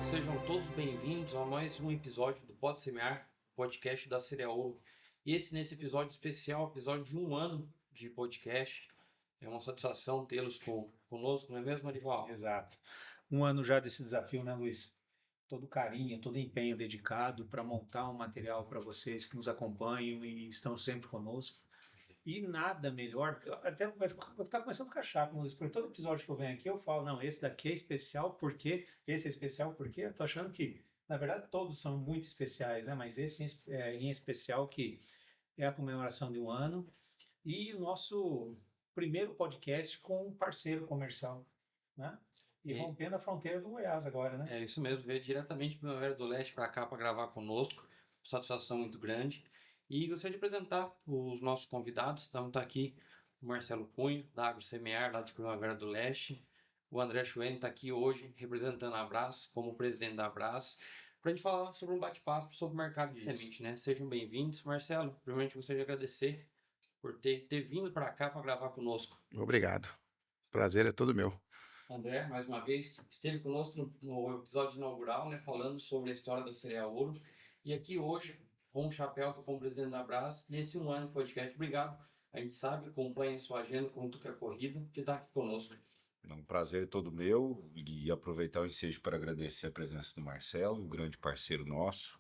Sejam todos bem-vindos a mais um episódio do Pode Semear, podcast da Cereal. Nesse episódio especial, episódio de 1 ano de podcast. É uma satisfação tê-los conosco, não é mesmo, Arival? Exato. 1 ano já desse desafio, né, Luiz? Todo carinho, todo empenho dedicado para montar um material para vocês que nos acompanham e estão sempre conosco. E nada melhor, até tá começando a ficar chato, Luiz, porque todo episódio que eu venho aqui eu falo, não, esse daqui é especial porque, esse é especial porque, eu tô achando que, na verdade, todos são muito especiais, né? Mas esse em especial que é a comemoração de 1 ano e o nosso primeiro podcast com um parceiro comercial, né? E E rompendo a fronteira do Goiás agora, né? é isso mesmo, veio diretamente do Primavera do Leste para cá para gravar conosco. Satisfação muito grande. E gostaria de apresentar os nossos convidados. Então, tá aqui o Marcelo Cunha, da Agro Semear, lá de Primavera do Leste. O André Schwen está aqui hoje representando a Abras, como presidente da Abras, para a gente falar sobre um bate-papo sobre o mercado de Isso. semente, né? Sejam bem-vindos. Marcelo, primeiramente gostaria de agradecer por ter vindo para cá para gravar conosco. Obrigado. Prazer é todo meu. André, mais uma vez, esteve conosco no episódio inaugural, né, falando sobre a história da Cereal Ouro. E aqui hoje, com o chapéu como presidente da Brás, nesse 1 ano de podcast. Obrigado. A gente sabe, acompanha a sua agenda, como tu quer corrida, de estar aqui conosco. É um prazer todo meu e aproveitar o ensejo para agradecer a presença do Marcelo, um grande parceiro nosso,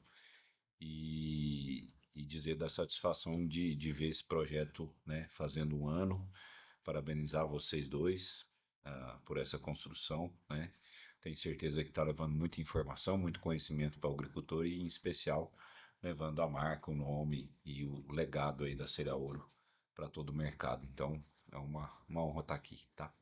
e dizer da satisfação de ver esse projeto, né, fazendo 1 ano. Parabenizar vocês dois por essa construção, né? Tenho certeza que está levando muita informação, muito conhecimento para o agricultor e, em especial, levando a marca, o nome e o legado aí da Cereal Ouro para todo o mercado. Então, é uma honra estar aqui, tá?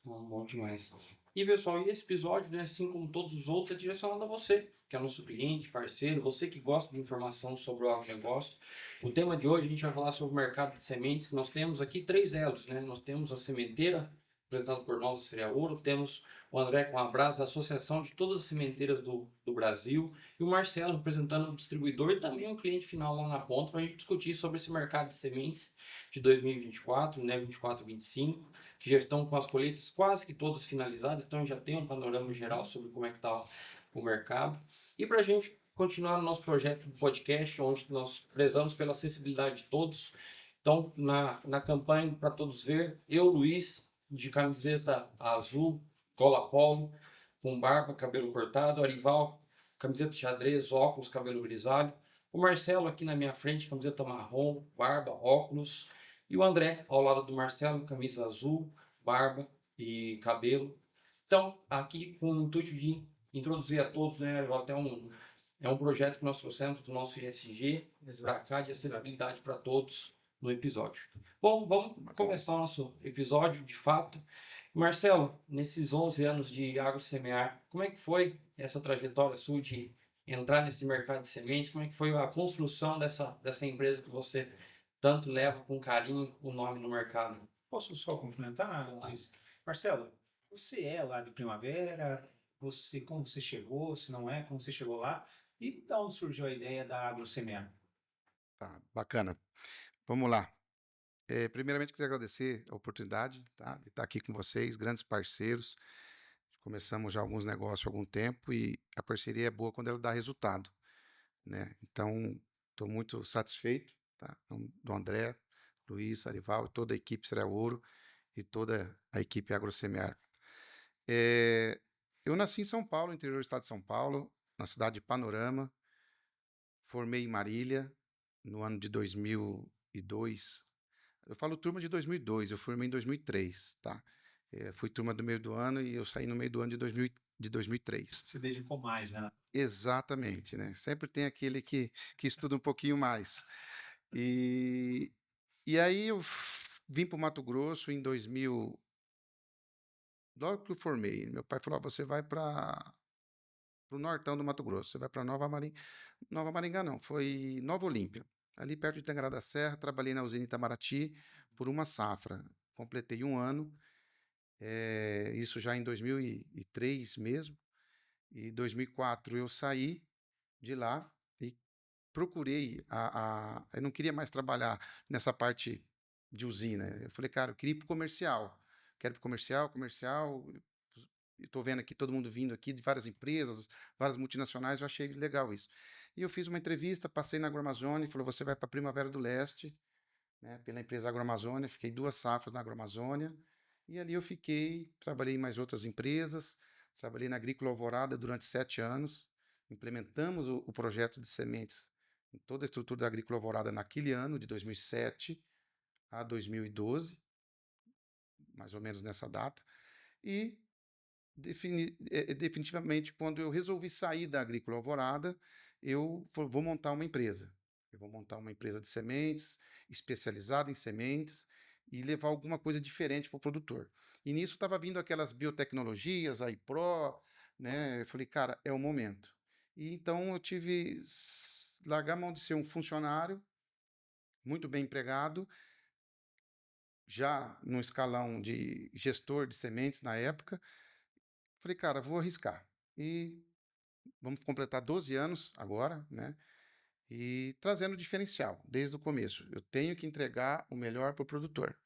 Bom demais. E pessoal, e esse episódio, né, assim como todos os outros, é direcionado a você, que é nosso cliente, parceiro, você que gosta de informação sobre o agronegócio. O tema de hoje a gente vai falar sobre o mercado de sementes, que nós temos aqui 3 elos, né? Nós temos a sementeira, representada por nós, a Cereal Ouro, temos o André com a Abras, a associação de todas as sementeiras do Brasil, e o Marcelo representando o distribuidor e também o cliente final lá na ponta, para a gente discutir sobre esse mercado de sementes de 2024, né, 24 e 25, que já estão com as colheitas quase que todas finalizadas, então já tem um panorama geral sobre como é que está o mercado. E para a gente continuar no nosso projeto do podcast, onde nós prezamos pela acessibilidade de todos, então na campanha para todos ver, eu, Luiz, de camiseta azul, cola polo, com barba, cabelo cortado, Arival, camiseta de xadrez, óculos, cabelo grisalho, o Marcelo aqui na minha frente, camiseta marrom, barba, óculos, e o André ao lado do Marcelo, camisa azul, barba e cabelo. Então, aqui com o intuito de introduzir a todos, né, até é um projeto que nós trouxemos do nosso ISG para cá de acessibilidade para todos no episódio. Bom, vamos começar o nosso episódio de fato. Marcelo, nesses 11 anos de Agro Semear, como é que foi essa trajetória sua de entrar nesse mercado de sementes? Como é que foi a construção dessa empresa que você tanto leva com carinho o nome no mercado? Posso só complementar, Luiz? Marcelo, você é lá de Primavera? Você, como você chegou? Se não é, como você chegou lá? E de onde surgiu a ideia da AgroSemear? Tá, bacana. Vamos lá. Primeiramente, queria agradecer a oportunidade, tá, de estar aqui com vocês, grandes parceiros. Começamos já alguns negócios há algum tempo e a parceria é boa quando ela dá resultado, né? Então, estou muito satisfeito, tá, do André, Luiz, Arival, toda a equipe Cereal Ouro e toda a equipe AgroSemear. Eu nasci em São Paulo, interior do estado de São Paulo, na cidade de Panorama. Formei em Marília no ano de 2002. Eu falo turma de 2002, eu formei em 2003, tá? Fui turma do meio do ano e eu saí no meio do ano de 2003. Se dedicou mais, né? Exatamente, né? Sempre tem aquele que estuda um pouquinho mais. E, e aí eu vim para o Mato Grosso em 2000. Logo que eu formei, meu pai falou: você vai para o nortão do Mato Grosso, você vai para Nova Maringá não, foi Nova Olímpia, ali perto de Tangará da Serra. Trabalhei na usina Itamaraty por uma safra, completei 1 ano, isso já em 2003 mesmo, e 2004 eu saí de lá e procurei eu não queria mais trabalhar nessa parte de usina. Eu falei, cara, eu queria ir para o comercial, quero ir para o comercial, estou vendo aqui todo mundo vindo aqui de várias empresas, várias multinacionais, eu achei legal isso. E eu fiz uma entrevista, passei na Agroamazônia, e falou, você vai para a Primavera do Leste, né, pela empresa Agroamazônia, fiquei 2 safras na Agroamazônia, e ali eu fiquei, trabalhei em mais outras empresas, trabalhei na Agrícola Alvorada durante 7 anos, implementamos o projeto de sementes em toda a estrutura da Agrícola Alvorada naquele ano, de 2007 a 2012, mais ou menos nessa data, e definitivamente, quando eu resolvi sair da Agrícola Alvorada, eu vou montar uma empresa. Eu vou montar uma empresa de sementes, especializada em sementes, e levar alguma coisa diferente para o produtor. E nisso estava vindo aquelas biotecnologias, a iPro, né? Eu falei, cara, é o momento. E então eu tive largar a mão de ser um funcionário muito bem empregado, já no escalão de gestor de sementes na época. Falei, cara, vou arriscar. E vamos completar 12 anos agora, né? E trazendo diferencial desde o começo. Eu tenho que entregar o melhor para o produtor,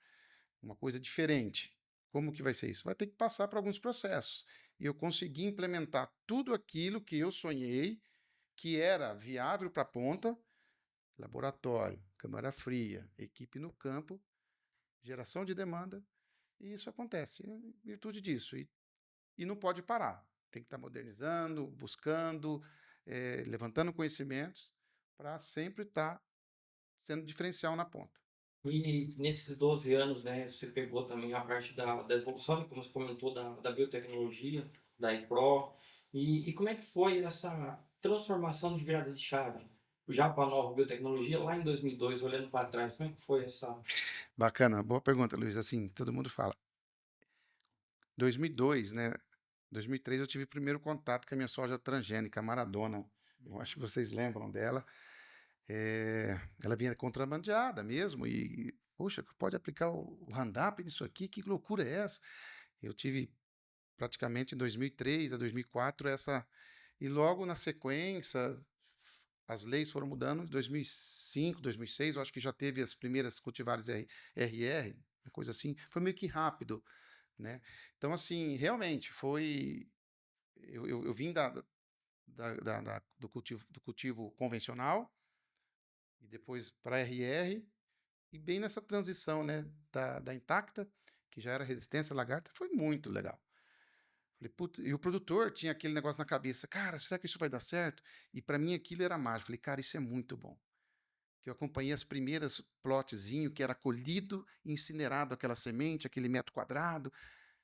uma coisa diferente. Como que vai ser isso? Vai ter que passar por alguns processos. E eu consegui implementar tudo aquilo que eu sonhei, que era viável para a ponta, laboratório, câmara fria, equipe no campo, geração de demanda, e isso acontece em virtude disso. E não pode parar. Tem que estar modernizando, buscando, levantando conhecimentos para sempre estar sendo diferencial na ponta. E nesses 12 anos, né, você pegou também a parte da evolução, como você comentou, da biotecnologia, da iPro, e como é que foi essa transformação de virada de chave? Já para a nova biotecnologia, lá em 2002, olhando para trás, como é que foi essa... Bacana, boa pergunta, Luiz. Assim, todo mundo fala. 2002, né? 2003 eu tive o primeiro contato com a minha soja transgênica, a Maradona. Eu acho que vocês lembram dela. Ela vinha contrabandeada mesmo e, poxa, pode aplicar o Roundup nisso aqui? Que loucura é essa? Eu tive praticamente em 2003 a 2004 essa. E logo na sequência, as leis foram mudando. Em 2005, 2006, eu acho que já teve as primeiras cultivares RR, uma coisa assim. Foi meio que rápido, né? Então, assim, realmente foi. Eu vim do cultivo convencional e depois para RR, e bem nessa transição, né, da Intacta, que já era resistência à lagarta, foi muito legal. Falei, puta, e o produtor tinha aquele negócio na cabeça, cara, será que isso vai dar certo? E para mim aquilo era mágico. Falei, cara, isso é muito bom. Que eu acompanhei as primeiras plotzinho que era colhido, incinerado aquela semente, aquele metro quadrado.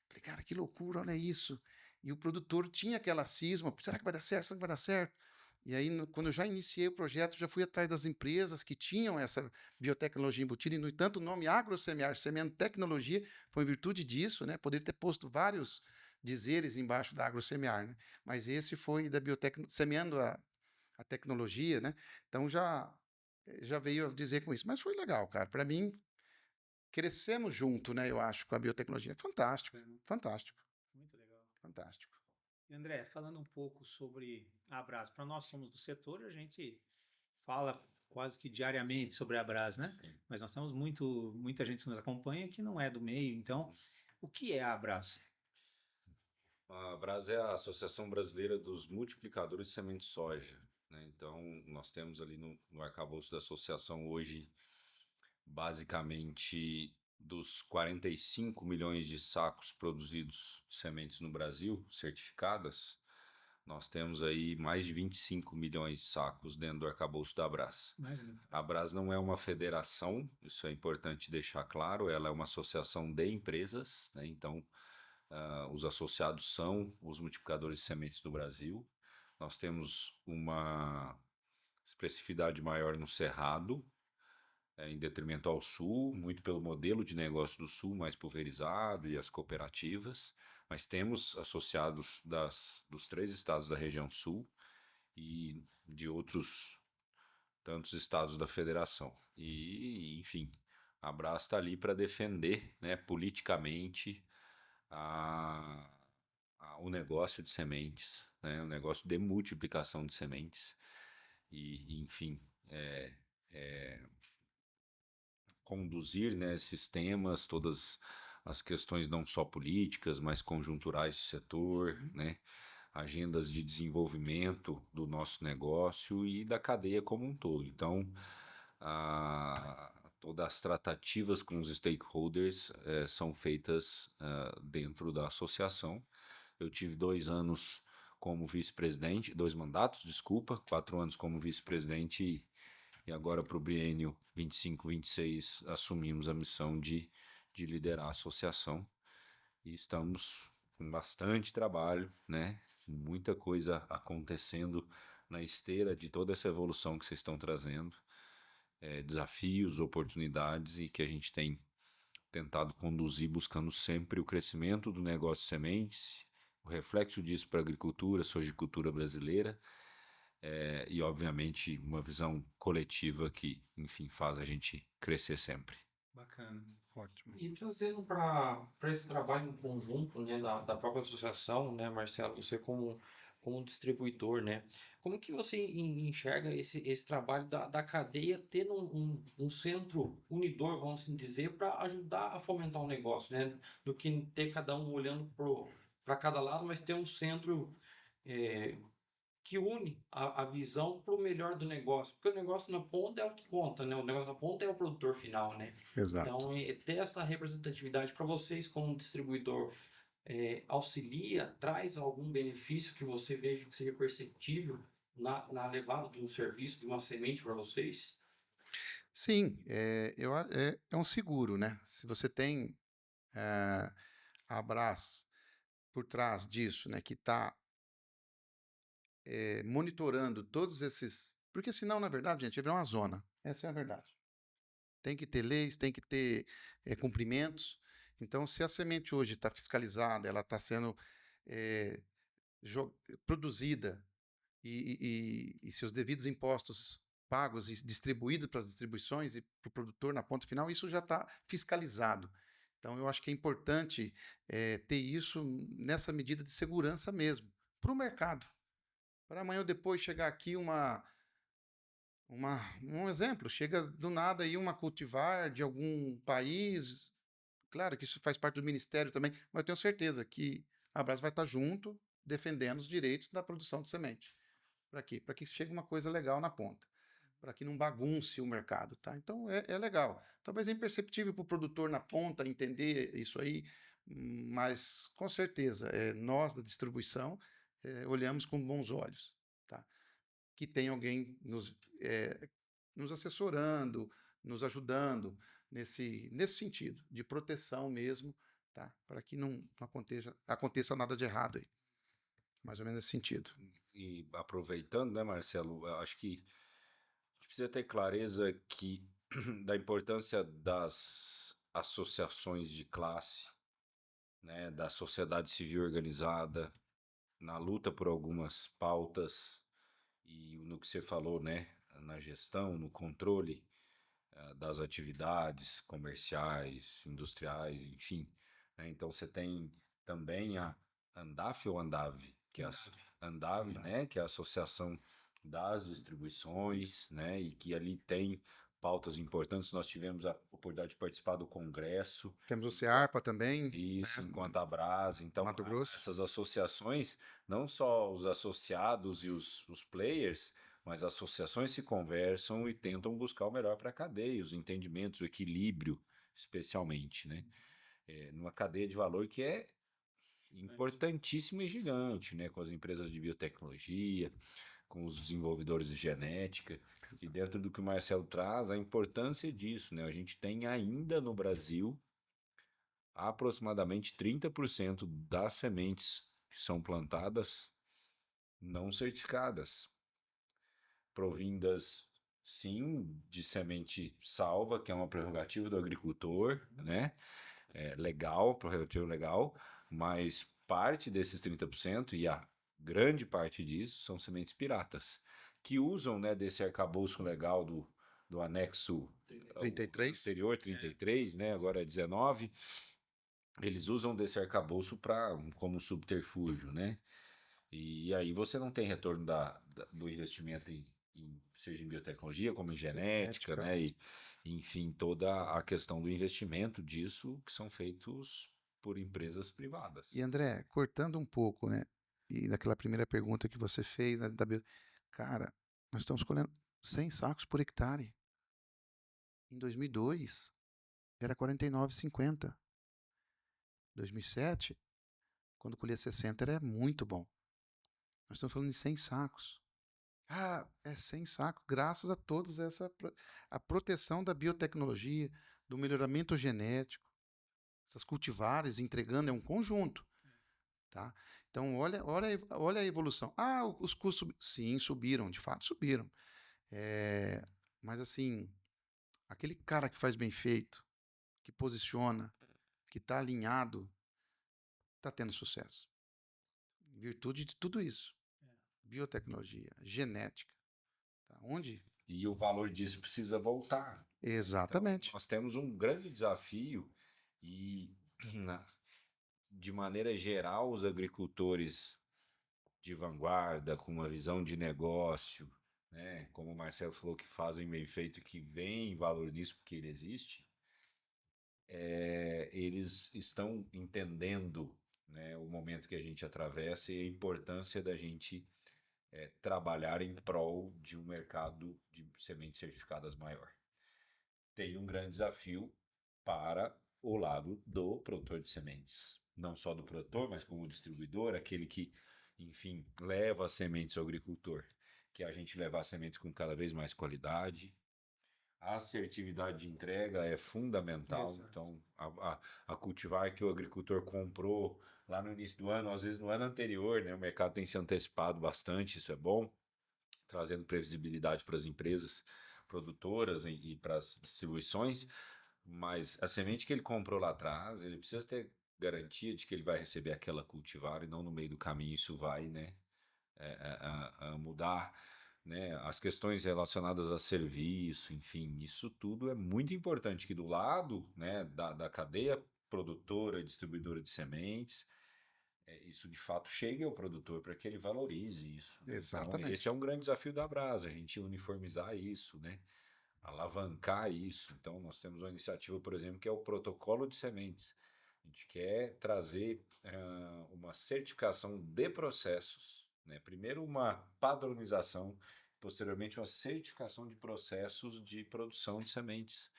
Falei, cara, que loucura, olha isso. E o produtor tinha aquela cisma, será que vai dar certo? Será que vai dar certo? E aí, quando eu já iniciei o projeto, já fui atrás das empresas que tinham essa biotecnologia embutida, e, no entanto, o nome AgroSemear, semeando tecnologia, foi em virtude disso, né? Poderia ter posto vários dizeres embaixo da AgroSemear, né? Mas esse foi da biotecnologia, semeando a tecnologia, né? Então já veio a dizer com isso. Mas foi legal, cara. Para mim, crescemos junto, né? Eu acho, com a biotecnologia. Fantástico, fantástico, Muito legal. fantástico. E André, falando um pouco sobre a Abras, para nós somos do setor, a gente fala quase que diariamente sobre a Abras, né? Sim. Mas nós temos muita gente que nos acompanha que não é do meio. Então, o que é a Abras? A Abras é a Associação Brasileira dos Multiplicadores de Semente de Soja, né? Então, nós temos ali no arcabouço da associação hoje, basicamente, dos 45 milhões de sacos produzidos de sementes no Brasil, certificadas, nós temos aí mais de 25 milhões de sacos dentro do arcabouço da Abras. A Abras não é uma federação, isso é importante deixar claro, ela é uma associação de empresas, né? Então, os associados são os multiplicadores de sementes do Brasil. Nós temos uma expressividade maior no Cerrado, em detrimento ao Sul, muito pelo modelo de negócio do Sul, mais pulverizado, e as cooperativas, mas temos associados dos 3 estados da região Sul e de outros tantos estados da federação. E, enfim, a Abras está ali para defender, né, politicamente a, o negócio de sementes, né, o negócio de multiplicação de sementes. E, enfim, conduzir, né, esses temas, todas as questões não só políticas, mas conjunturais do setor, né? Agendas de desenvolvimento do nosso negócio e da cadeia como um todo. Então, todas as tratativas com os stakeholders são feitas dentro da associação. Eu tive 2 anos como vice-presidente, 2 mandatos, desculpa, 4 anos como vice-presidente e agora para o biênio 25-26 assumimos a missão de liderar a associação e estamos com bastante trabalho, né? Muita coisa acontecendo na esteira de toda essa evolução que vocês estão trazendo, desafios, oportunidades e que a gente tem tentado conduzir buscando sempre o crescimento do negócio de sementes, o reflexo disso para a agricultura, sojicultura brasileira, e obviamente uma visão coletiva que, enfim, faz a gente crescer sempre. Bacana. Ótimo. E trazendo para esse trabalho em conjunto, né, da própria associação, né, Marcelo, você como um distribuidor, né, como que você enxerga esse trabalho da cadeia tendo um centro unidor, vamos assim dizer, para ajudar a fomentar o negócio, né, do que ter cada um olhando para cada lado, mas ter um centro é, que une a visão para o melhor do negócio, porque o negócio na ponta é o que conta, né? O negócio na ponta é o produtor final, né? Exato. Então, ter essa representatividade para vocês como distribuidor auxilia, traz algum benefício que você veja que seja perceptível na levada de um serviço, de uma semente para vocês? Sim, é um seguro, né? Se você tem a Brás por trás disso, né, que está monitorando todos esses. Porque senão, na verdade, gente, é uma zona. Essa é a verdade. Tem que ter leis, tem que ter cumprimentos. Então, se a semente hoje está fiscalizada, ela está sendo eh, produzida e seus devidos impostos pagos e distribuídos para as distribuições e para o produtor na ponta final, isso já está fiscalizado. Então, eu acho que é importante ter isso nessa medida de segurança mesmo, para o mercado. Para amanhã ou depois chegar aqui um exemplo, chega do nada aí uma cultivar de algum país, claro que isso faz parte do ministério também, mas eu tenho certeza que a Brás vai estar junto defendendo os direitos da produção de semente. Para quê? Para que chegue uma coisa legal na ponta, para que não bagunce o mercado, tá? Então é legal. Talvez é imperceptível para o produtor na ponta entender isso aí, mas com certeza nós da distribuição olhamos com bons olhos, tá? Que tem alguém nos assessorando, nos ajudando nesse sentido, de proteção mesmo, tá? Para que não aconteça nada de errado aí. Mais ou menos nesse sentido. E aproveitando, né, Marcelo, eu acho que a gente precisa ter clareza da importância das associações de classe, né, da sociedade civil organizada, na luta por algumas pautas e no que você falou, né, na gestão, no controle das atividades comerciais, industriais, enfim, né? Então você tem também a Andaf ou Andave, que é a Andave, né, que é a Associação das Distribuições, né, e que ali tem pautas importantes. Nós tivemos a oportunidade de participar do congresso. Temos o CEARPA também, Isso, né, enquanto a Brás. Então, Mato Grosso. essas associações, não só os associados e os players, mas as associações se conversam e tentam buscar o melhor para a cadeia, os entendimentos, o equilíbrio, especialmente, né? Numa cadeia de valor que é importantíssima e gigante, né? Com as empresas de biotecnologia, com os desenvolvedores de genética, e dentro do que o Marcelo traz, a importância disso, né? A gente tem ainda no Brasil aproximadamente 30% das sementes que são plantadas não certificadas, provindas sim de semente salva, que é uma prerrogativa do agricultor, né? Legal, prerrogativa legal, mas parte desses 30% e a grande parte disso são sementes piratas, que usam, né, desse arcabouço legal do anexo 33. anterior, 33, né? Agora é 19. Eles usam desse arcabouço como subterfúgio, né? E aí você não tem retorno do investimento em seja em biotecnologia, como em genética, né? E, enfim, toda a questão do investimento disso, que são feitos por empresas privadas. E André, cortando um pouco, né? E daquela primeira pergunta que você fez, né, cara, nós estamos colhendo 100 sacos por hectare. Em 2002, era 49,50. 2007, quando colhia 60, era muito bom. Nós estamos falando de 100 sacos. Ah, é 100 sacos, graças a todos a proteção da biotecnologia, do melhoramento genético, essas cultivares entregando, é um conjunto, tá? Então, olha a evolução. Ah, os custos, sim, subiram, de fato subiram. Mas assim, aquele cara que faz bem feito, que posiciona, que está alinhado, está tendo sucesso. Em virtude de tudo isso. Biotecnologia, genética. Tá? Onde? E o valor disso precisa voltar. Exatamente. Então, nós temos um grande desafio e, de maneira geral, os agricultores de vanguarda, com uma visão de negócio, né, como o Marcelo falou, que fazem bem feito, que veem valor nisso porque ele existe, eles estão entendendo, né, o momento que a gente atravessa e a importância da gente trabalhar em prol de um mercado de sementes certificadas maior. Tem um grande desafio para o lado do produtor de sementes. Não só do produtor, mas como distribuidor, aquele que, enfim, leva as sementes ao agricultor. Que é a gente levar sementes com cada vez mais qualidade. A assertividade de entrega é fundamental. Exato. Então, a cultivar que o agricultor comprou lá no início do ano, às vezes no ano anterior, né, o mercado tem se antecipado bastante, isso é bom, trazendo previsibilidade para as empresas produtoras e para as distribuições, mas a semente que ele comprou lá atrás, ele precisa ter garantia de que ele vai receber aquela cultivar e não no meio do caminho isso vai, né, a mudar, né, as questões relacionadas a serviço, enfim, isso tudo é muito importante que do lado, né, da cadeia produtora e distribuidora de sementes, isso de fato chegue ao produtor para que ele valorize isso. Né? Então, Exatamente. esse é um grande desafio da Brasa, a gente uniformizar isso, né? Alavancar isso. Então, nós temos uma iniciativa, por exemplo, que é o protocolo de sementes. A gente quer trazer uma certificação de processos, né? Primeiro uma padronização, posteriormente uma certificação de processos de produção de sementes.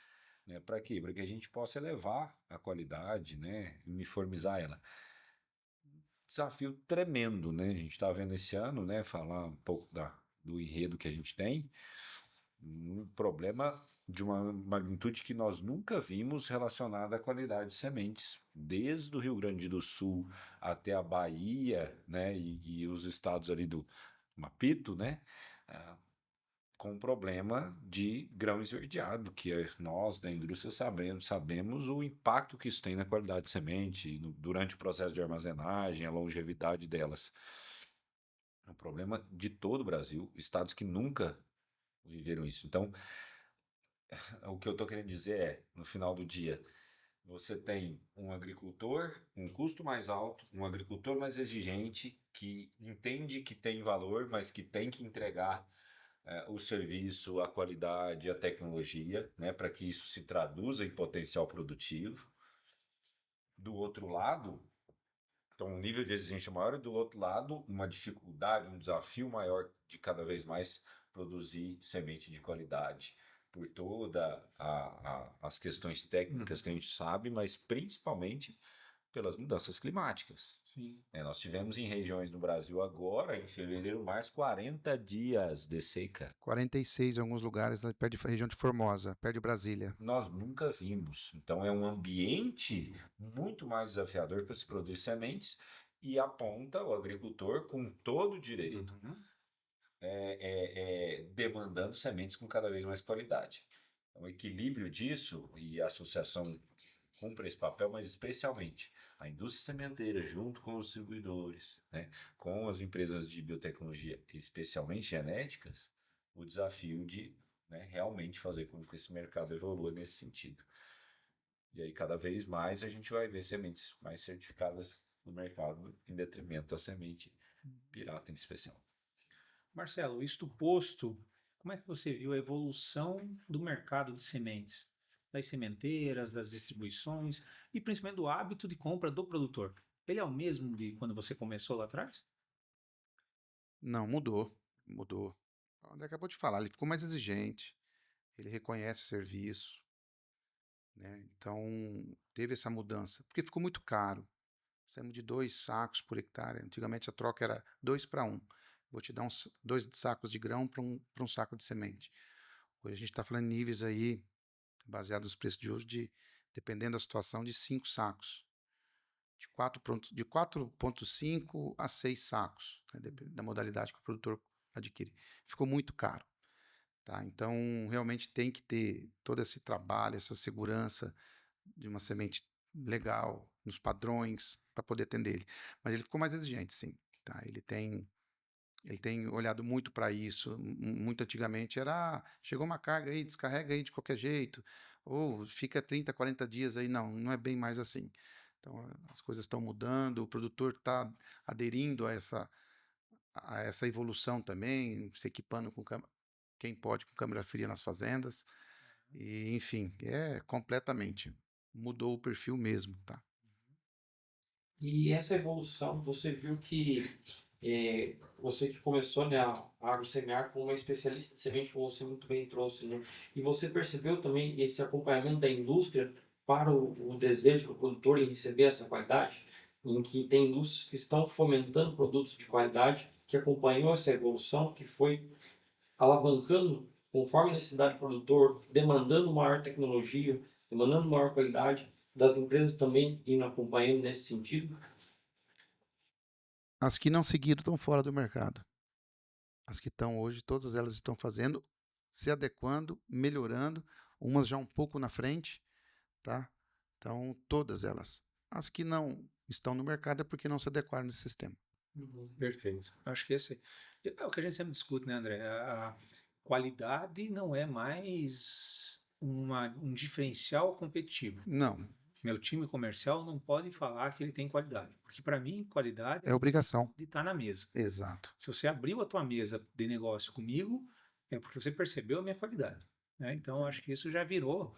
Né? Para quê? Para que a gente possa elevar a qualidade, né? Uniformizar ela. Desafio tremendo, né? A gente está vendo esse ano, né? Falar um pouco do enredo que a gente tem, um problema de uma magnitude que nós nunca vimos relacionado à qualidade de sementes, desde o Rio Grande do Sul até a Bahia, né? E os estados ali do Mapito, né? Com problema de grão esverdeado, que nós da indústria sabemos o impacto que isso tem na qualidade de semente, durante o processo de armazenagem, a longevidade delas. É um problema de todo o Brasil, estados que nunca viveram isso. Então, o que eu estou querendo dizer é, no final do dia, você tem um agricultor, um custo mais alto, um agricultor mais exigente, que entende que tem valor, mas que tem que entregar o serviço, a qualidade, a tecnologia, né, para que isso se traduza em potencial produtivo. Do outro lado, então um nível de exigência maior, e do outro lado, uma dificuldade, um desafio maior de cada vez mais produzir semente de qualidade, por toda as questões técnicas que a gente sabe, mas principalmente pelas mudanças climáticas. Sim. Nós tivemos em regiões no Brasil agora, em fevereiro, março, 40 dias de seca. 46 em alguns lugares, né, perto da região de Formosa, perto de Brasília. Nós nunca vimos. Então, é um ambiente muito mais desafiador para se produzir sementes e aponta o agricultor com todo o direito, demandando sementes com cada vez mais qualidade. Então, o equilíbrio disso e a associação cumpre esse papel, mas especialmente a indústria sementeira, junto com os distribuidores, né, com as empresas de biotecnologia, especialmente genéticas, o desafio de, né, realmente fazer com que esse mercado evolua nesse sentido. E aí, cada vez mais, a gente vai ver sementes mais certificadas no mercado, em detrimento da semente pirata em especial. Marcelo, isto posto, como é que você viu a evolução do mercado de sementes? Das sementeiras, das distribuições e principalmente do hábito de compra do produtor. Ele é o mesmo de quando você começou lá atrás? Não, mudou, mudou. O André acabou de falar, ele ficou mais exigente, ele reconhece serviço, né? Então, teve essa mudança, porque ficou muito caro. Saímos de 2 sacos por hectare. Antigamente a troca era 2 para 1. Vou te dar 2 sacos de grão para um saco de semente. Hoje a gente está falando em níveis aí, baseado nos preços de hoje, dependendo da situação, de 5 sacos. De 4,5 a 6 sacos, né, dependendo da modalidade que o produtor adquire. Ficou muito caro. Tá? Então, realmente tem que ter todo esse trabalho, essa segurança de uma semente legal, nos padrões, para poder atender ele. Mas ele ficou mais exigente, sim. Tá? Ele tem olhado muito para isso. Muito antigamente era, chegou uma carga aí, descarrega aí de qualquer jeito, ou fica 30, 40 dias aí. Não, não é bem mais assim. Então, as coisas estão mudando, o produtor está aderindo a essa evolução também, se equipando com quem pode com câmera fria nas fazendas. E, enfim, completamente. Mudou o perfil mesmo, tá? E essa evolução, você viu que você que começou, né, a agrosemear com uma especialista de semente, como você muito bem trouxe, né? E você percebeu também esse acompanhamento da indústria para o desejo do produtor em receber essa qualidade? Em que tem indústrias que estão fomentando produtos de qualidade, que acompanhou essa evolução, que foi alavancando conforme a necessidade do produtor, demandando maior tecnologia, demandando maior qualidade, das empresas também indo acompanhando nesse sentido. As que não seguiram estão fora do mercado. As que estão hoje, todas elas estão fazendo, se adequando, melhorando, umas já um pouco na frente, tá? Então, todas elas. As que não estão no mercado é porque não se adequaram nesse sistema. Perfeito. Acho que esse é o que a gente sempre discute, né, André? A qualidade não é mais um diferencial competitivo. Não, Meu time comercial não pode falar que ele tem qualidade, porque para mim, qualidade é é obrigação. de estar na mesa. Exato. Se você abriu a tua mesa de negócio comigo, é porque você percebeu a minha qualidade, né? Então, acho que isso já virou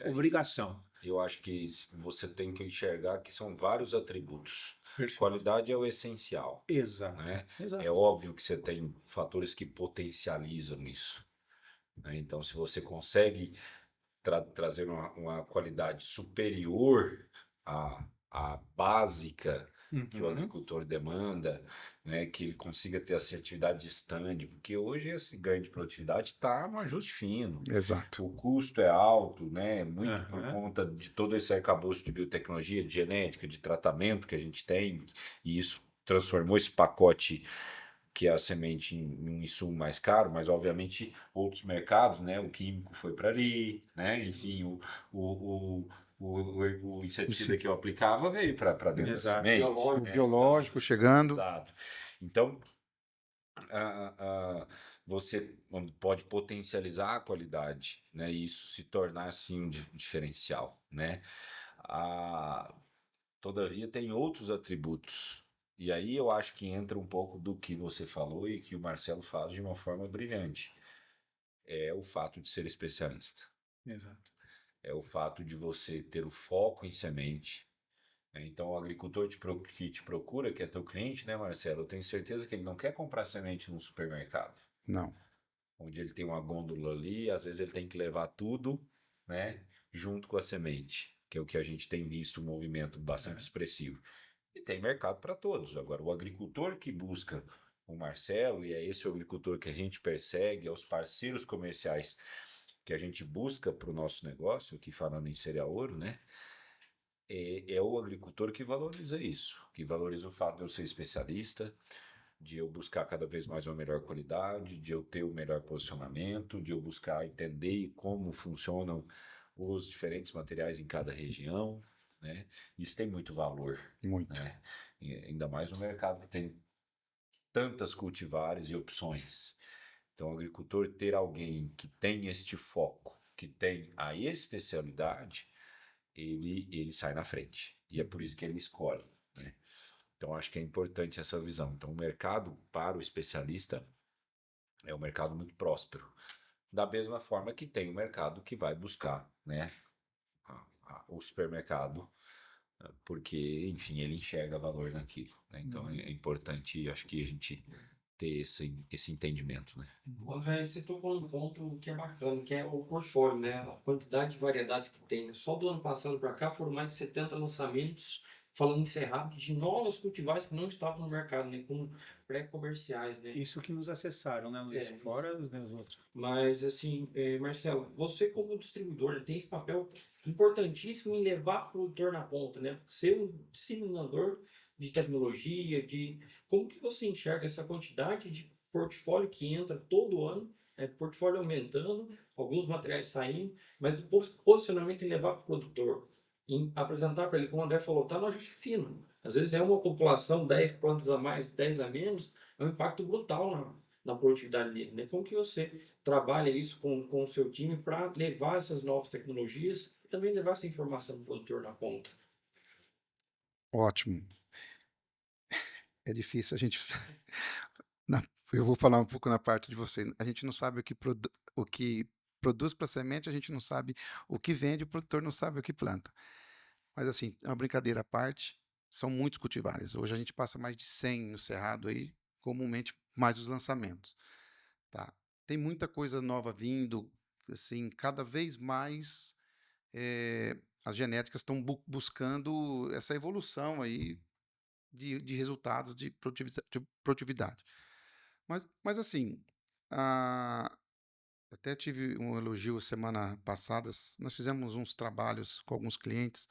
obrigação. Eu acho que você tem que enxergar que são vários atributos. Perfeito. Qualidade é o essencial, Exato. né? Exato. É óbvio que você tem fatores que potencializam isso, né? Então, se você consegue trazer uma qualidade superior à básica que o Uhum. agricultor demanda, né, que ele consiga ter assertividade de stand, porque hoje esse ganho de produtividade está no ajuste fino. Exato. O custo é alto, né, muito por Aham. conta de todo esse arcabouço de biotecnologia, de genética, de tratamento que a gente tem, e isso transformou esse pacote que é a semente em um insumo mais caro, mas obviamente outros mercados, né? O químico foi para ali, né? Enfim, o inseticida que eu aplicava veio para dentro da Exato. semente. O né? biológico chegando. Exato. Então, você pode potencializar a qualidade, né? E isso se tornar assim um diferencial, né? Todavia, tem outros atributos. E aí eu acho que entra um pouco do que você falou e que o Marcelo faz de uma forma brilhante. É o fato de ser especialista. Exato. É o fato de você ter o foco em semente. Né? Então, o agricultor que te procura, que é teu cliente, né, Marcelo? Eu tenho certeza que ele não quer comprar semente num supermercado. Não. Onde ele tem uma gôndola ali, às vezes ele tem que levar tudo, né, junto com a semente, que é o que a gente tem visto um movimento bastante expressivo. E tem mercado para todos. Agora, o agricultor que busca o Marcelo, e é esse o agricultor que a gente persegue, é os parceiros comerciais que a gente busca para o nosso negócio, aqui falando em cereal ouro, né? É o agricultor que valoriza isso, que valoriza o fato de eu ser especialista, de eu buscar cada vez mais uma melhor qualidade, de eu ter o melhor posicionamento, de eu buscar entender como funcionam os diferentes materiais em cada região, né? Isso tem muito valor, Muito. né? E ainda mais no mercado que tem tantas cultivares e opções. Então, o agricultor ter alguém que tem este foco, que tem a especialidade, ele sai na frente. E é por isso que ele escolhe, né? Então, acho que é importante essa visão. Então, o mercado para o especialista É um mercado muito próspero. Da mesma forma que tem o mercado que vai buscar, né, o supermercado, porque, enfim, ele enxerga valor naquilo, né? Então é importante, acho que a gente ter esse entendimento, né? O André, você tocou num ponto que é bacana, que é o portfólio, né? A quantidade de variedades que tem, né? Só do ano passado para cá foram mais de 70 lançamentos, falando em cerrado, de novos cultivares que não estavam no mercado, né? Com pré-comerciais, né? Isso que nos acessaram, né, Luiz? É, Fora os outros. mas, assim, Marcelo, você como distribuidor, né, tem esse papel importantíssimo em levar o produtor na ponta, né? Ser um disseminador de tecnologia, de como que você enxerga essa quantidade de portfólio que entra todo ano, portfólio aumentando, alguns materiais saindo, mas o posicionamento em levar para o produtor, em apresentar para ele, como o André falou, está no ajuste fino. Às vezes é uma população, 10 plantas a mais, 10 a menos, é um impacto brutal na produtividade dele, né? Como que você trabalha isso com o seu time para levar essas novas tecnologias e também levar essa informação do produtor na ponta? Ótimo. É difícil a gente. na- eu vou falar um pouco na parte de você. A gente não sabe o que produz para semente, a gente não sabe o que vende, o produtor não sabe o que planta. Mas assim, é uma brincadeira à parte, são muitos cultivares. Hoje a gente passa mais de 100 no cerrado aí, comumente mais os lançamentos, tá? Tem muita coisa nova vindo, assim, cada vez mais as genéticas estão buscando essa evolução aí de resultados de produtividade. Mas assim, a, até tive um elogio semana passada. Nós fizemos uns trabalhos com alguns clientes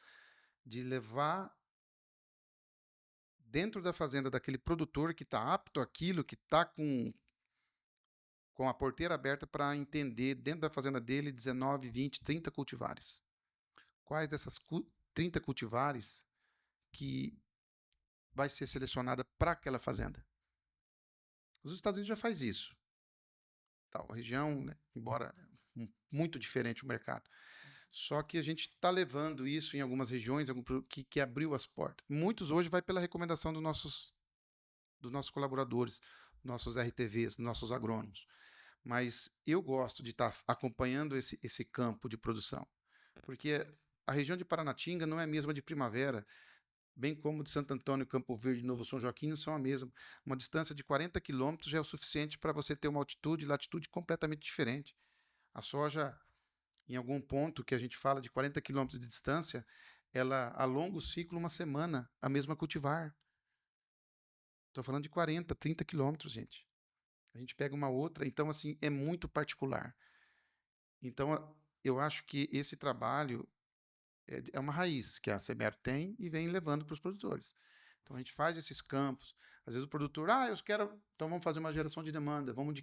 de levar dentro da fazenda daquele produtor que está apto àquilo, que está com a porteira aberta para entender dentro da fazenda dele 19, 20, 30 cultivares. Quais dessas 30 cultivares que vai ser selecionada para aquela fazenda? Os Estados Unidos já faz isso. Tal região, né, embora muito diferente o mercado. Só que a gente está levando isso em algumas regiões que abriu as portas. Muitos hoje vai pela recomendação dos nossos colaboradores, nossos RTVs, nossos agrônomos. Mas eu gosto de estar acompanhando esse campo de produção, porque a região de Paranatinga não é a mesma de Primavera, bem como de Santo Antônio, Campo Verde e Novo São Joaquim não são a mesma. Uma distância de 40 quilômetros já é o suficiente para você ter uma altitude e latitude completamente diferente. A soja, em algum ponto que a gente fala de 40 quilômetros de distância, ela alonga o ciclo uma semana, a mesma cultivar. Estou falando de 40, 30 quilômetros, gente. A gente pega uma outra, então, assim, é muito particular. Então, eu acho que esse trabalho é uma raiz que a Semer tem e vem levando para os produtores. Então, a gente faz esses campos. Às vezes o produtor, eu quero, então vamos fazer uma geração de demanda, vamos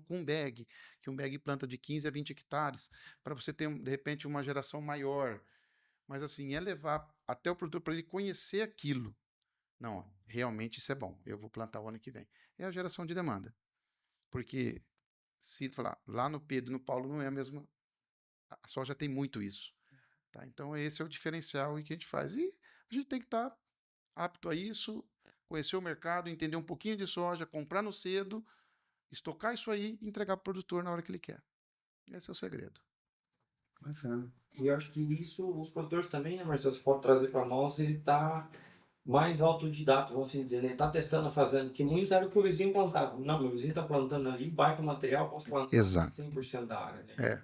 com um bag, que um bag planta de 15 a 20 hectares, para você ter, de repente, uma geração maior. Mas, assim, é levar até o produtor para ele conhecer aquilo. Não, realmente isso é bom, eu vou plantar o ano que vem. É a geração de demanda. Porque se falar lá no Pedro e no Paulo não é a mesma, a soja tem muito isso, tá? Então esse é o diferencial que a gente faz e a gente tem que estar apto a isso, conhecer o mercado, entender um pouquinho de soja, comprar no cedo, estocar isso aí e entregar para o produtor na hora que ele quer. Esse é o segredo. Bacana. E eu acho que isso, os produtores também, né, Marcelo, você pode trazer para nós, ele está mais autodidata, vamos assim dizer, né? Ele está testando a fazenda, que muitos era o que o vizinho plantava. Não, meu vizinho está plantando ali, vai para o material, posso plantar Exato. 100% da área, né? É,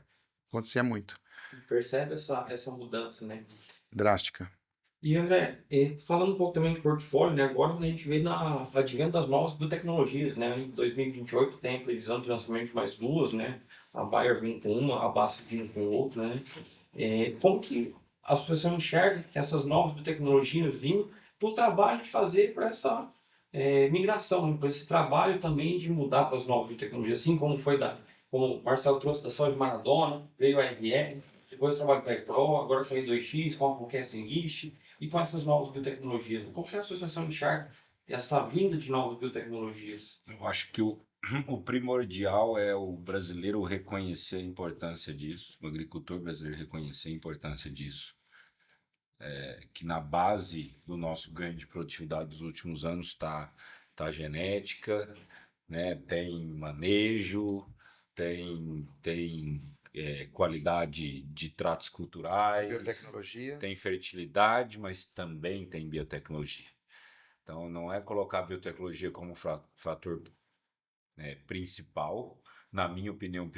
acontecia muito. Percebe essa mudança, né? Drástica. E André, falando um pouco também de portfólio, né? Agora a gente vê na advento das novas biotecnologias, né? Em 2028 tem a previsão de lançamento de mais duas, né? A Bayer vindo com uma, a Baster vindo com outra, né? Como que a associação enxerga essas novas biotecnologias vindo para o trabalho de fazer para essa migração, né? Para esse trabalho também de mudar para as novas biotecnologias, assim como foi como o Marcelo trouxe da soja de Maradona, veio a RR, depois o trabalho com a Pro, agora com a E2X, com a Casting List e com essas novas biotecnologias. Como que a associação enxerga essa vinda de novas biotecnologias? Eu acho que o primordial é o brasileiro reconhecer a importância disso, o agricultor brasileiro reconhecer a importância disso. Que na base do nosso ganho de produtividade dos últimos anos está a genética, né? Tem manejo, tem qualidade de tratos culturais, Biotecnologia. tem fertilidade, mas também tem biotecnologia. Então, não é colocar a biotecnologia como fator principal. Na minha opinião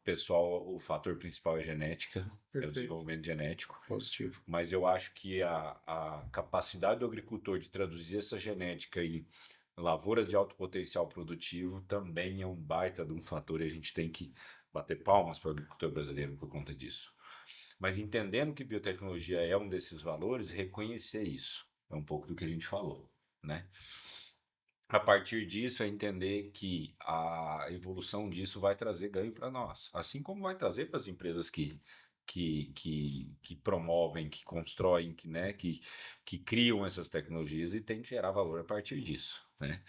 pessoal, o fator principal é genética, é o Perfeito. desenvolvimento genético. Positivo. Mas eu acho que a capacidade do agricultor de traduzir essa genética em lavouras de alto potencial produtivo também é um baita de um fator e a gente tem que bater palmas para o agricultor brasileiro por conta disso. Mas entendendo que biotecnologia é um desses valores, reconhecer isso. É um pouco do que a gente falou, né? A partir disso é entender que a evolução disso vai trazer ganho para nós, assim como vai trazer para as empresas que promovem, que constroem, que criam essas tecnologias e tem que gerar valor a partir disso, né?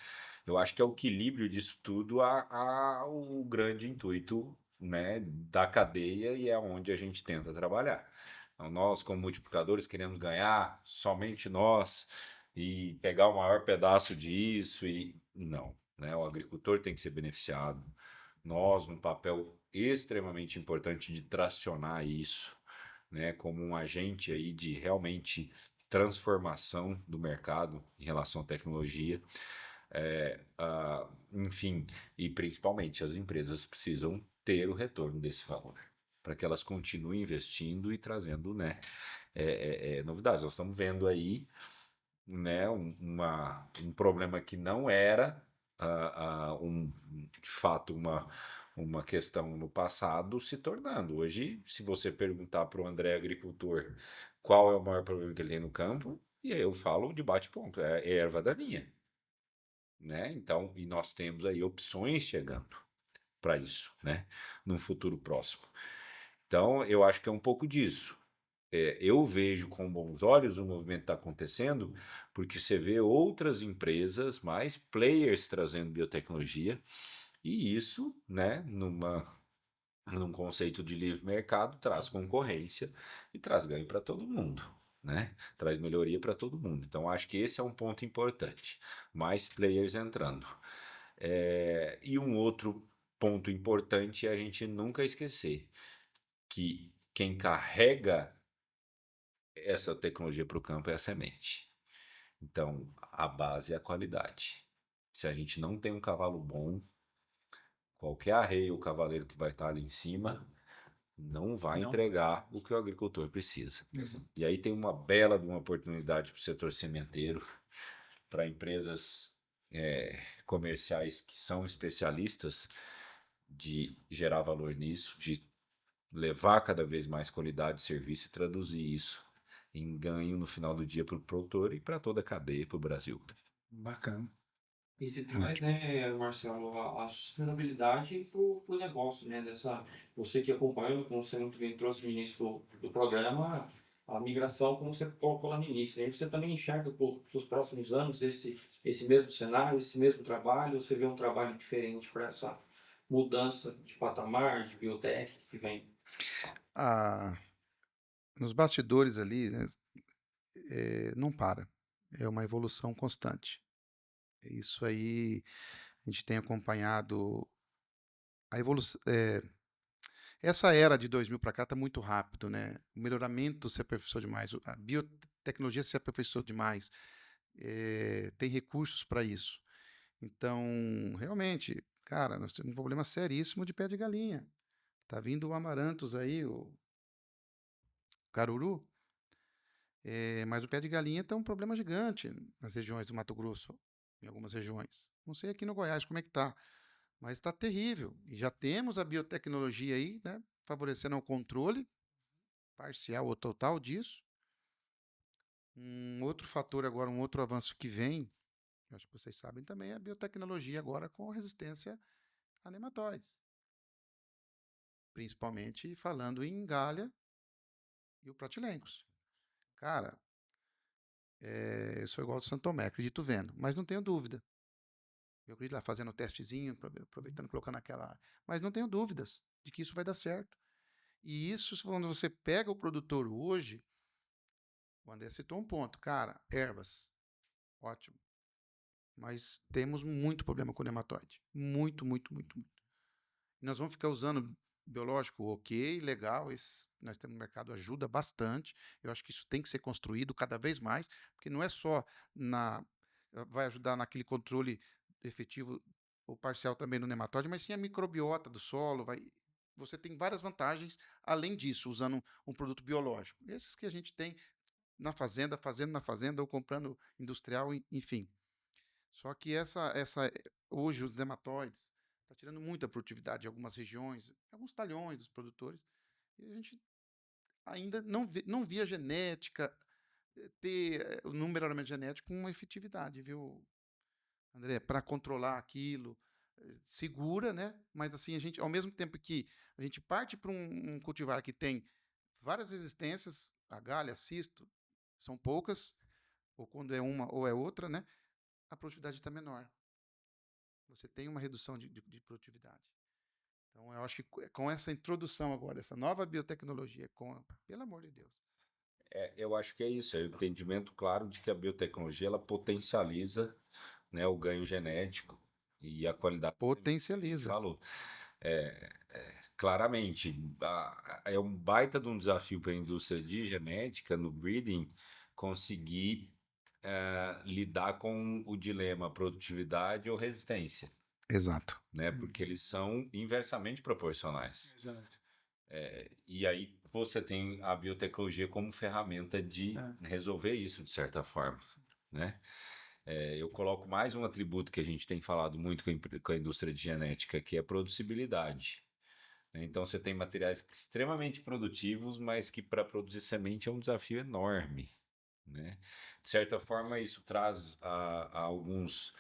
Eu acho que é o equilíbrio disso tudo o grande intuito, né, da cadeia e é onde a gente tenta trabalhar. Então, nós, como multiplicadores, queremos ganhar somente nós e pegar o maior pedaço disso e não, né? O agricultor tem que ser beneficiado. Nós, num papel extremamente importante de tracionar isso, né, como um agente aí de realmente transformação do mercado em relação à tecnologia. Enfim, e principalmente as empresas precisam ter o retorno desse valor para que elas continuem investindo e trazendo, né, novidades. Nós estamos vendo aí, né, um problema que não era de fato uma questão no passado se tornando. Hoje, se você perguntar para o André agricultor qual é o maior problema que ele tem no campo, e aí eu falo de bate-ponto, é erva daninha, né? Então, e nós temos aí opções chegando para isso, né? Num futuro próximo. Então, eu acho que é um pouco disso. Eu vejo com bons olhos o movimento está acontecendo, porque você vê outras empresas, mais players trazendo biotecnologia, e isso, né, num conceito de livre mercado, traz concorrência e traz ganho para todo mundo, né? Traz melhoria para todo mundo. Então, acho que esse é um ponto importante. Mais players entrando. E um outro ponto importante é a gente nunca esquecer que quem carrega essa tecnologia para o campo é a semente. Então, a base é a qualidade. Se a gente não tem um cavalo bom, qualquer arreio ou cavaleiro que vai estar ali em cima não vai Não. entregar o que o agricultor precisa. Exato. E aí tem uma bela de uma oportunidade para o setor sementeiro, para empresas comerciais que são especialistas de gerar valor nisso, de levar cada vez mais qualidade de serviço e traduzir isso em ganho no final do dia para o produtor e para toda a cadeia, para o Brasil. Bacana. E se traz, né, Marcelo, a sustentabilidade para o negócio, né? Você que acompanha, como você muito bem trouxe no início do programa, a migração, como você colocou lá no início, né? Você também enxerga para os próximos anos esse mesmo cenário, esse mesmo trabalho, você vê um trabalho diferente para essa mudança de patamar, de biotech que vem? Ah, nos bastidores ali, né, não para. É uma evolução constante. Isso aí, a gente tem acompanhado a evolução. Essa era de 2000 para cá está muito rápido, né? O melhoramento se aperfeiçoou demais, a biotecnologia se aperfeiçoou demais, tem recursos para isso. Então, realmente, cara, nós temos um problema seríssimo de pé de galinha. Tá vindo o amarantos aí, o caruru, mas o pé de galinha está um problema gigante nas regiões do Mato Grosso, em algumas regiões. Não sei aqui no Goiás como é que tá, mas está terrível. E já temos a biotecnologia aí, né, favorecendo o controle parcial ou total disso. Um outro fator agora, um outro avanço que vem, eu acho que vocês sabem também, é a biotecnologia agora com resistência a nematóides. Principalmente falando em galha e o pratilencos. Cara, eu sou igual ao Santo Tomé, acredito vendo, mas não tenho dúvida. Eu acredito lá fazendo o testezinho, aproveitando, colocando aquela. Mas não tenho dúvidas de que isso vai dar certo. E isso, quando você pega o produtor hoje, o André citou um ponto, cara, ervas, ótimo. mas temos muito problema com nematóide. Muito, muito, muito, muito. E nós vamos ficar usando biológico, ok, legal, nós temos no mercado, ajuda bastante. Eu acho que isso tem que ser construído cada vez mais, porque não é só vai ajudar naquele controle efetivo ou parcial também no nematóide, mas sim a microbiota do solo, você tem várias vantagens além disso, usando um produto biológico. Esses que a gente tem na fazenda, fazendo na fazenda ou comprando industrial, enfim. Só que hoje os nematóides está tirando muita produtividade em algumas regiões, em alguns talhões dos produtores, e a gente ainda não via genética ter o numerariamente genético com uma efetividade, viu, André, para controlar aquilo, segura, né? Mas assim, a gente, ao mesmo tempo que a gente parte para um cultivar que tem várias resistências, a galha, cisto, são poucas, ou quando é uma ou é outra, né? A produtividade está menor. Você tem uma redução de produtividade. Então, eu acho que com essa introdução agora, essa nova biotecnologia, pelo amor de Deus. Eu acho que é isso, é o entendimento claro de que a biotecnologia ela potencializa, né, o ganho genético e a qualidade da semente, que a gente Potencializa. falou. Claramente, é um baita de um desafio para a indústria de genética no breeding conseguir lidar com o dilema produtividade ou resistência, Exato. né? Porque eles são inversamente proporcionais. Exato. E aí você tem a biotecnologia como ferramenta de resolver isso de certa forma, né? Eu coloco mais um atributo que a gente tem falado muito com a indústria de genética, que é a produzibilidade. Então você tem materiais extremamente produtivos, mas que para produzir semente é um desafio enorme, né? De certa forma, isso traz alguns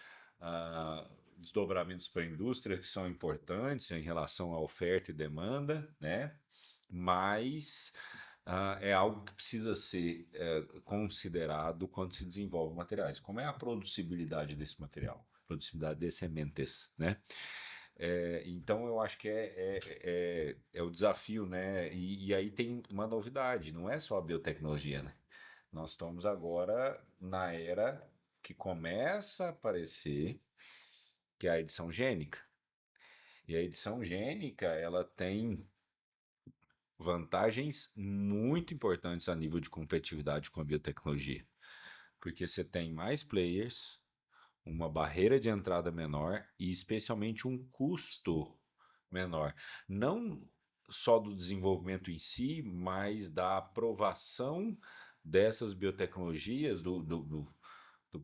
desdobramentos para a indústria que são importantes em relação à oferta e demanda, né? Mas é algo que precisa ser considerado quando se desenvolve materiais. Como é a producibilidade desse material? Producibilidade de sementes, né? Então eu acho que é o desafio, né? E aí tem uma novidade, não é só a biotecnologia, né? Nós estamos agora na era que começa a aparecer, que é a edição gênica. E a edição gênica, ela tem vantagens muito importantes a nível de competitividade com a biotecnologia, porque você tem mais players, uma barreira de entrada menor e especialmente um custo menor. Não só do desenvolvimento em si, mas da aprovação dessas biotecnologias, do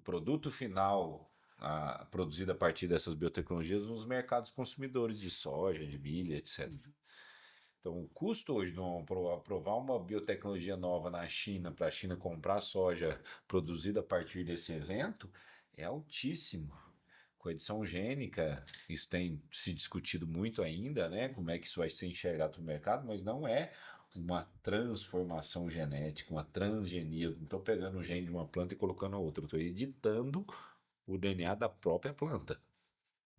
produto final produzido a partir dessas biotecnologias nos mercados consumidores de soja, de milho, etc. Então, o custo hoje de aprovar uma biotecnologia nova na China, para a China comprar soja produzida a partir desse evento, é altíssimo. Com a edição gênica, isso tem se discutido muito ainda, né? Como é que isso vai ser enxergado no mercado, mas não é uma transformação genética, uma transgenia. Eu não estou pegando o gene de uma planta e colocando a outra, eu estou editando o DNA da própria planta,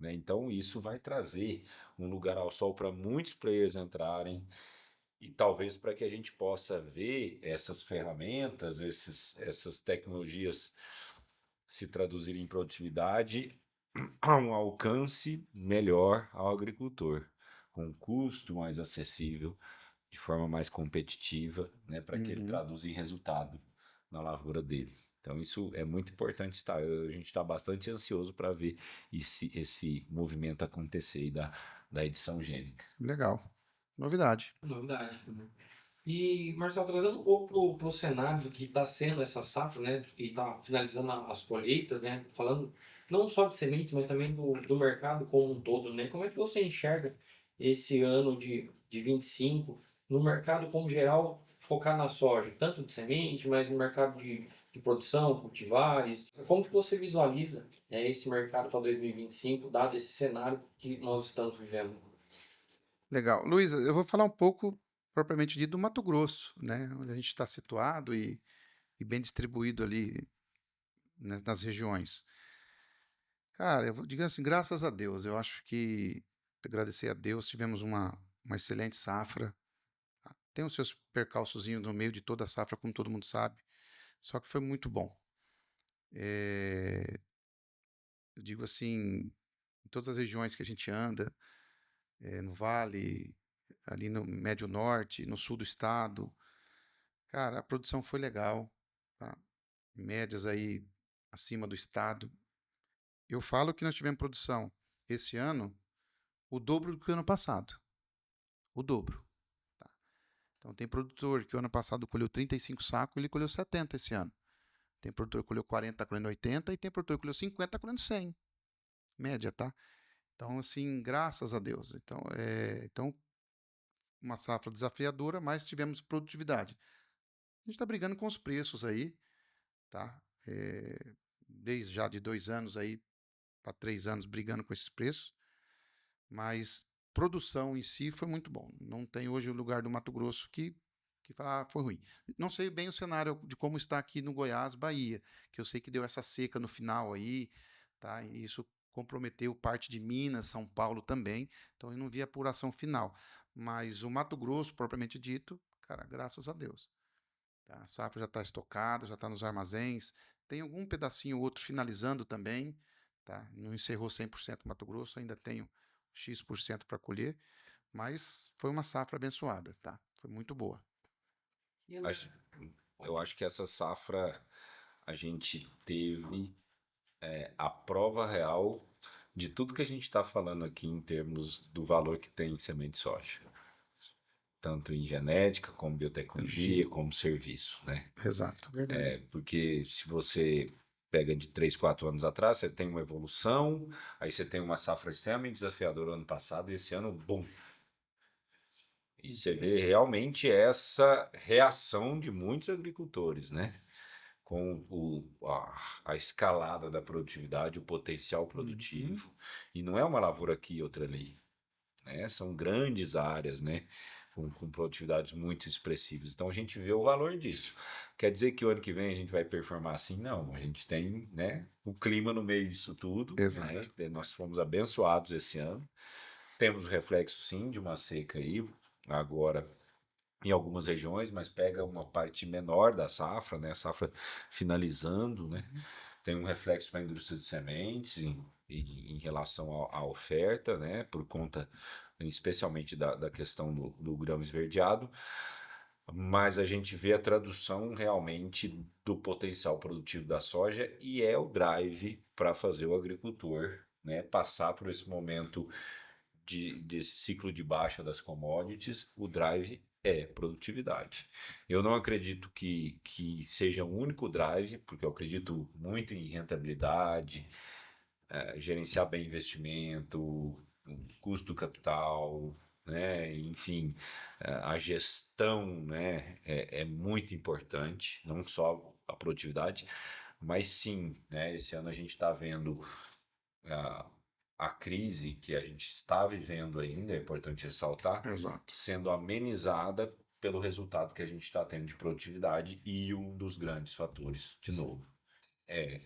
né? Então, isso vai trazer um lugar ao sol para muitos players entrarem e talvez para que a gente possa ver essas ferramentas, essas tecnologias se traduzirem em produtividade a um alcance melhor ao agricultor, com um custo mais acessível, de forma mais competitiva, né, para que ele traduza em resultado na lavoura dele. Então isso é muito importante, tá? A gente está bastante ansioso para ver esse movimento acontecer aí da edição gênica. Legal. Novidade. Novidade, né? E, Marcelo, trazendo um pouco para o cenário que está sendo essa safra, né? E está finalizando as colheitas, né? Falando não só de sementes, mas também do mercado como um todo, né? Como é que você enxerga esse ano de 25 no mercado como geral, focar na soja, tanto de semente, mas no mercado de produção, cultivares? Como que você visualiza, né, esse mercado para 2025, dado esse cenário que nós estamos vivendo? Legal. Luísa, eu vou falar um pouco propriamente dito do Mato Grosso, né? Onde a gente está situado e bem distribuído ali, né, nas regiões. Cara, eu vou dizer assim, graças a Deus, eu acho que agradecer a Deus, tivemos uma excelente safra. Tem os seus percalçozinhos no meio de toda a safra, como todo mundo sabe, só que foi muito bom. eu digo assim, em todas as regiões que a gente anda, no Vale, ali no Médio Norte, no sul do estado, cara, a produção foi legal, tá? Médias aí acima do estado. Eu falo que nós tivemos produção esse ano o dobro do que o ano passado. O dobro. Tá? Então tem produtor que o ano passado colheu 35 sacos, ele colheu 70 esse ano. Tem produtor que colheu 40, tá colhendo 80, e tem produtor que colheu 50, tá colhendo 100. Média, tá? Então, assim, graças a Deus. Então uma safra desafiadora, mas tivemos produtividade. A gente está brigando com os preços aí, tá? Desde já de 2 anos aí para 3 anos brigando com esses preços, mas produção em si foi muito bom. Não tem hoje o lugar do Mato Grosso que fala, foi ruim. Não sei bem o cenário de como está aqui no Goiás, Bahia, que eu sei que deu essa seca no final aí, tá? E isso comprometeu parte de Minas, São Paulo também, então eu não vi a apuração final. Mas o Mato Grosso, propriamente dito, cara, graças a Deus. Tá? A safra já está estocada, já está nos armazéns. Tem algum pedacinho ou outro finalizando também. Tá? Não encerrou 100% Mato Grosso, ainda tenho X% para colher, mas foi uma safra abençoada. Tá? Foi muito boa. Acho- Eu acho que essa safra a gente teve a prova real de tudo que a gente está falando aqui em termos do valor que tem em semente de soja. Tanto em genética, como biotecnologia, como serviço, né? Exato. Verdade. Porque se você pega de 3, 4 anos atrás, você tem uma evolução, aí você tem uma safra extremamente desafiadora ano passado, e esse ano, bum. E você vê realmente essa reação de muitos agricultores, né? Com a escalada da produtividade, o potencial produtivo. E não é uma lavoura aqui e outra ali, né? São grandes áreas, né? Com produtividades muito expressivas. Então a gente vê o valor disso. Quer dizer que o ano que vem a gente vai performar assim? Não, a gente tem, né, o clima no meio disso tudo, Exato. né? Nós fomos abençoados esse ano. Temos o reflexo, sim, de uma seca aí, agora em algumas regiões, mas pega uma parte menor da safra, né? A safra finalizando, né? Tem um reflexo para a indústria de sementes em relação à oferta, né? Por conta, especialmente da questão do grão esverdeado, mas a gente vê a tradução realmente do potencial produtivo da soja e é o drive para fazer o agricultor, né, passar por esse momento de ciclo de baixa das commodities. O drive é produtividade. Eu não acredito que seja o único drive, porque eu acredito muito em rentabilidade, gerenciar bem investimento, custo do capital, né? Enfim, a gestão, né, é muito importante, não só a produtividade, mas sim, né, esse ano a gente está vendo a crise que a gente está vivendo ainda, é importante ressaltar, Exato. sendo amenizada pelo resultado que a gente está tendo de produtividade, e um dos grandes fatores, de novo, é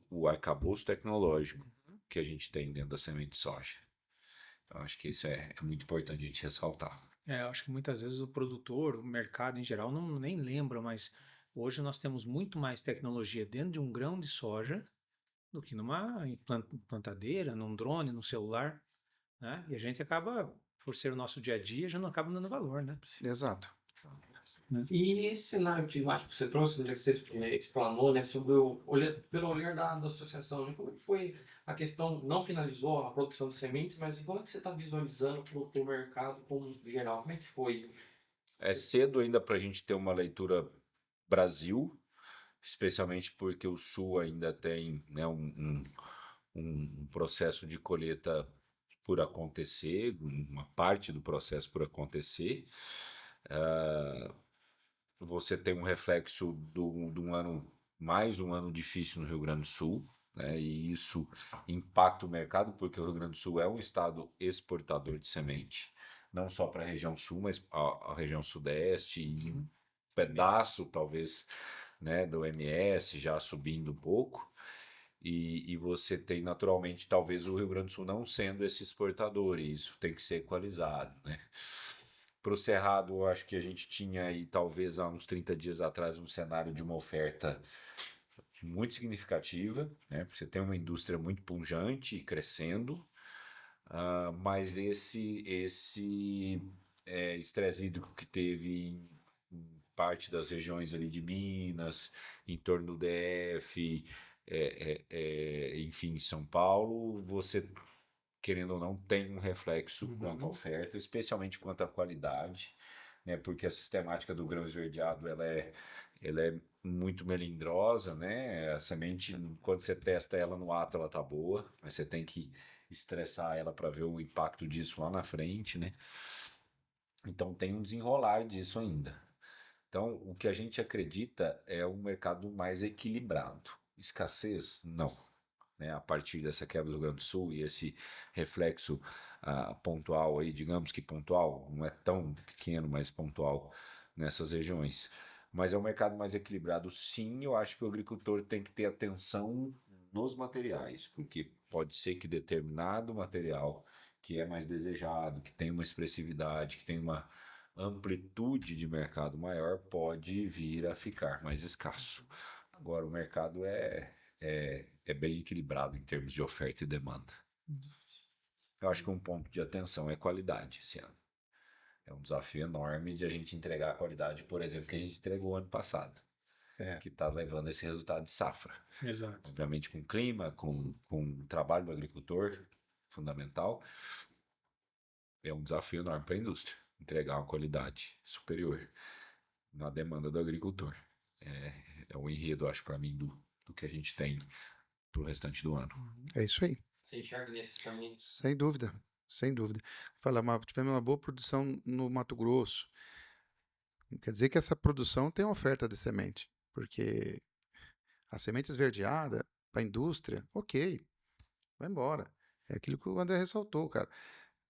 o arcabouço tecnológico que a gente tem dentro da semente de soja. Então, acho que isso é muito importante a gente ressaltar. Eu acho que muitas vezes o produtor, o mercado em geral, não nem lembra, mas hoje nós temos muito mais tecnologia dentro de um grão de soja do que numa plantadeira, num drone, num celular, né? E a gente acaba, por ser o nosso dia a dia, já não acaba dando valor, né? Exato. E esse cenário climático que você trouxe, onde é que você explanou, né, sobre pelo olhar da associação, né, como é que foi a questão, não finalizou a produção de sementes, mas como é que você está visualizando para o mercado como geral? Como é que foi? É cedo ainda para a gente ter uma leitura Brasil, especialmente porque o Sul ainda tem, né, um processo de colheita por acontecer, uma parte do processo por acontecer. Você tem um reflexo de um ano, mais um ano difícil no Rio Grande do Sul, né? E isso impacta o mercado, porque o Rio Grande do Sul é um estado exportador de semente, não só para a região sul, mas a região sudeste e um pedaço, talvez, né, do MS já subindo um pouco. E você tem naturalmente, talvez, o Rio Grande do Sul não sendo esse exportador, e isso tem que ser equalizado, né? Para o Cerrado, eu acho que a gente tinha aí, talvez há uns 30 dias atrás, um cenário de uma oferta muito significativa, né? Porque você tem uma indústria muito pujante e crescendo, mas esse estresse hídrico que teve em parte das regiões ali de Minas, em torno do DF, enfim, São Paulo, você, querendo ou não, tem um reflexo quanto à oferta, especialmente quanto à qualidade, né? Porque a sistemática do grão esverdeado, ela é muito melindrosa, né? A semente, quando você testa ela no ato, ela tá boa, mas você tem que estressar ela para ver o impacto disso lá na frente, né? Então tem um desenrolar disso ainda. Então, o que a gente acredita é um mercado mais equilibrado. Escassez, não. Né? A partir dessa quebra do Rio Grande do Sul e esse reflexo pontual aí, digamos que pontual, não é tão pequeno, mas pontual nessas regiões. Mas é um mercado mais equilibrado, sim. Eu acho que o agricultor tem que ter atenção nos materiais, porque pode ser que determinado material que é mais desejado, que tem uma expressividade, que tem uma amplitude de mercado maior, pode vir a ficar mais escasso. Agora, o mercado é bem equilibrado em termos de oferta e demanda. Eu acho que um ponto de atenção é qualidade esse ano. É um desafio enorme de a gente entregar a qualidade, por exemplo, que a gente entregou ano passado, que está levando esse resultado de safra. Exato. Obviamente com clima, com o trabalho do agricultor, fundamental. É um desafio enorme para a indústria, entregar uma qualidade superior na demanda do agricultor. É um enredo, acho, para mim, do que a gente tem para o restante do ano. É isso aí. Você enxerga nesses caminhos? Sem dúvida, sem dúvida. Tivemos uma boa produção no Mato Grosso. Não quer dizer que essa produção tem oferta de semente, porque a semente esverdeada para a indústria, ok, vai embora. É aquilo que o André ressaltou, cara.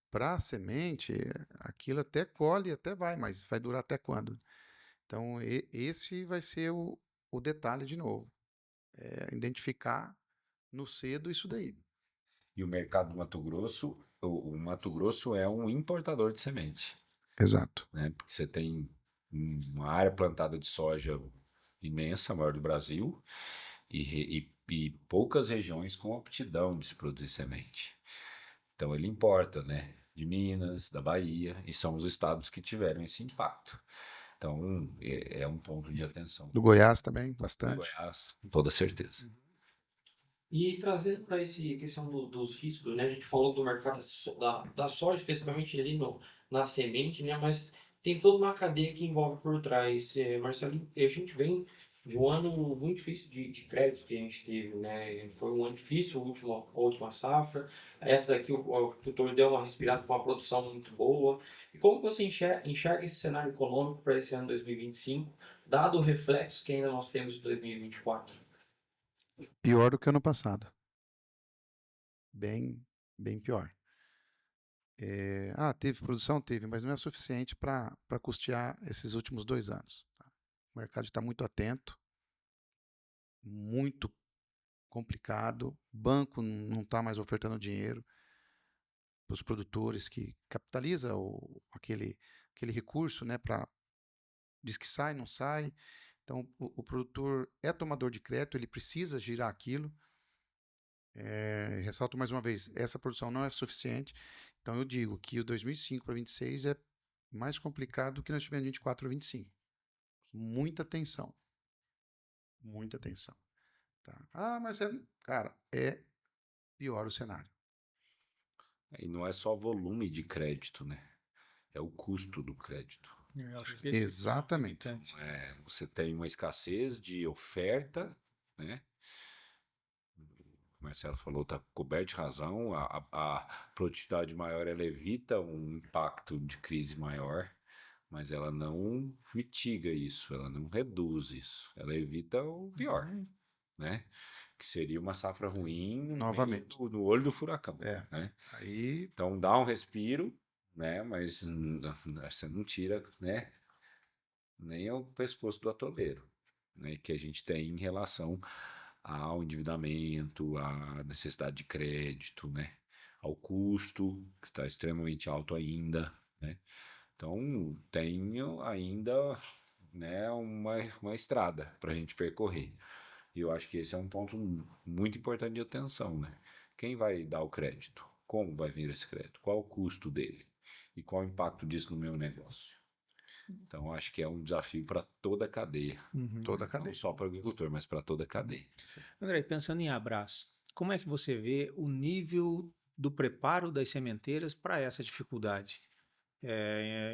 Para a semente, aquilo até colhe, até vai, mas vai durar até quando? Então, esse vai ser o detalhe de novo. É identificar no cedo isso daí. E o mercado do Mato Grosso, o Mato Grosso é um importador de semente, Exato. né? Porque você tem uma área plantada de soja imensa, a maior do Brasil, e poucas regiões com aptidão de se produzir semente. Então ele importa, né? De Minas, da Bahia, e são os estados que tiveram esse impacto. Então é um ponto de atenção. Do Goiás também, Do bastante. Goiás, com toda certeza. E trazendo para essa questão dos riscos, né? A gente falou do mercado da soja, especificamente ali na semente, né? Mas tem toda uma cadeia que envolve por trás. Marcelo, a gente vem de um ano muito difícil de créditos que a gente teve, né? Foi um ano difícil, a última safra. Essa daqui o agricultor deu uma respirada com uma produção muito boa. E como você enxerga esse cenário econômico para esse ano 2025, dado o reflexo que ainda nós temos em 2024? Pior do que ano passado. Bem, bem pior. Teve produção? Teve, mas não é suficiente para custear esses últimos 2 anos. Tá? O mercado está muito atento, muito complicado. O banco não está mais ofertando dinheiro para os produtores que capitaliza aquele recurso, né, diz que sai, não sai. Então, o produtor é tomador de crédito, ele precisa girar aquilo. Ressalto mais uma vez, essa produção não é suficiente. Então, eu digo que o 2005 para 2026 é mais complicado do que nós tivemos de 24 a 25. Muita atenção. Muita atenção. Tá? Mas, cara, é pior o cenário. E não é só volume de crédito, né? É o custo do crédito. Eu acho que esse Exatamente. é o limitante. Você tem uma escassez de oferta, né? O Marcelo falou, está coberto de razão. A produtividade maior ela evita um impacto de crise maior, mas ela não mitiga isso, ela não reduz isso, ela evita o pior, né? Que seria uma safra ruim Novamente. no olho do furacão. Né? Aí, Então dá um respiro, né? Mas você não tira, né? Nem o pescoço do atoleiro, né? Que a gente tem em relação ao endividamento, à necessidade de crédito, né? Ao custo, que está extremamente alto ainda, né? Então tem ainda, né, uma estrada para a gente percorrer. E eu acho que esse é um ponto muito importante de atenção, né? Quem vai dar o crédito? Como vai vir esse crédito? Qual o custo dele? E qual o impacto disso no meu negócio? Então, eu acho que é um desafio para toda a cadeia. Uhum. Toda a Não cadeia. só para o agricultor, mas para toda a cadeia. André, pensando em Abrás, como é que você vê o nível do preparo das sementeiras para essa dificuldade?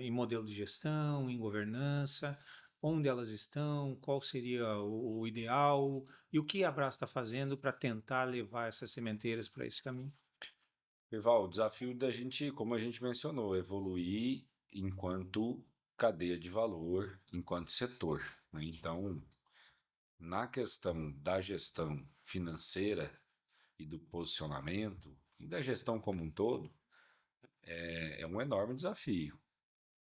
Em modelo de gestão, em governança, onde elas estão, qual seria o ideal e o que a Abrás está fazendo para tentar levar essas sementeiras para esse caminho? Rival, o desafio da gente, como a gente mencionou, evoluir enquanto cadeia de valor, enquanto setor, né? Então, na questão da gestão financeira e do posicionamento, e da gestão como um todo, é um enorme desafio,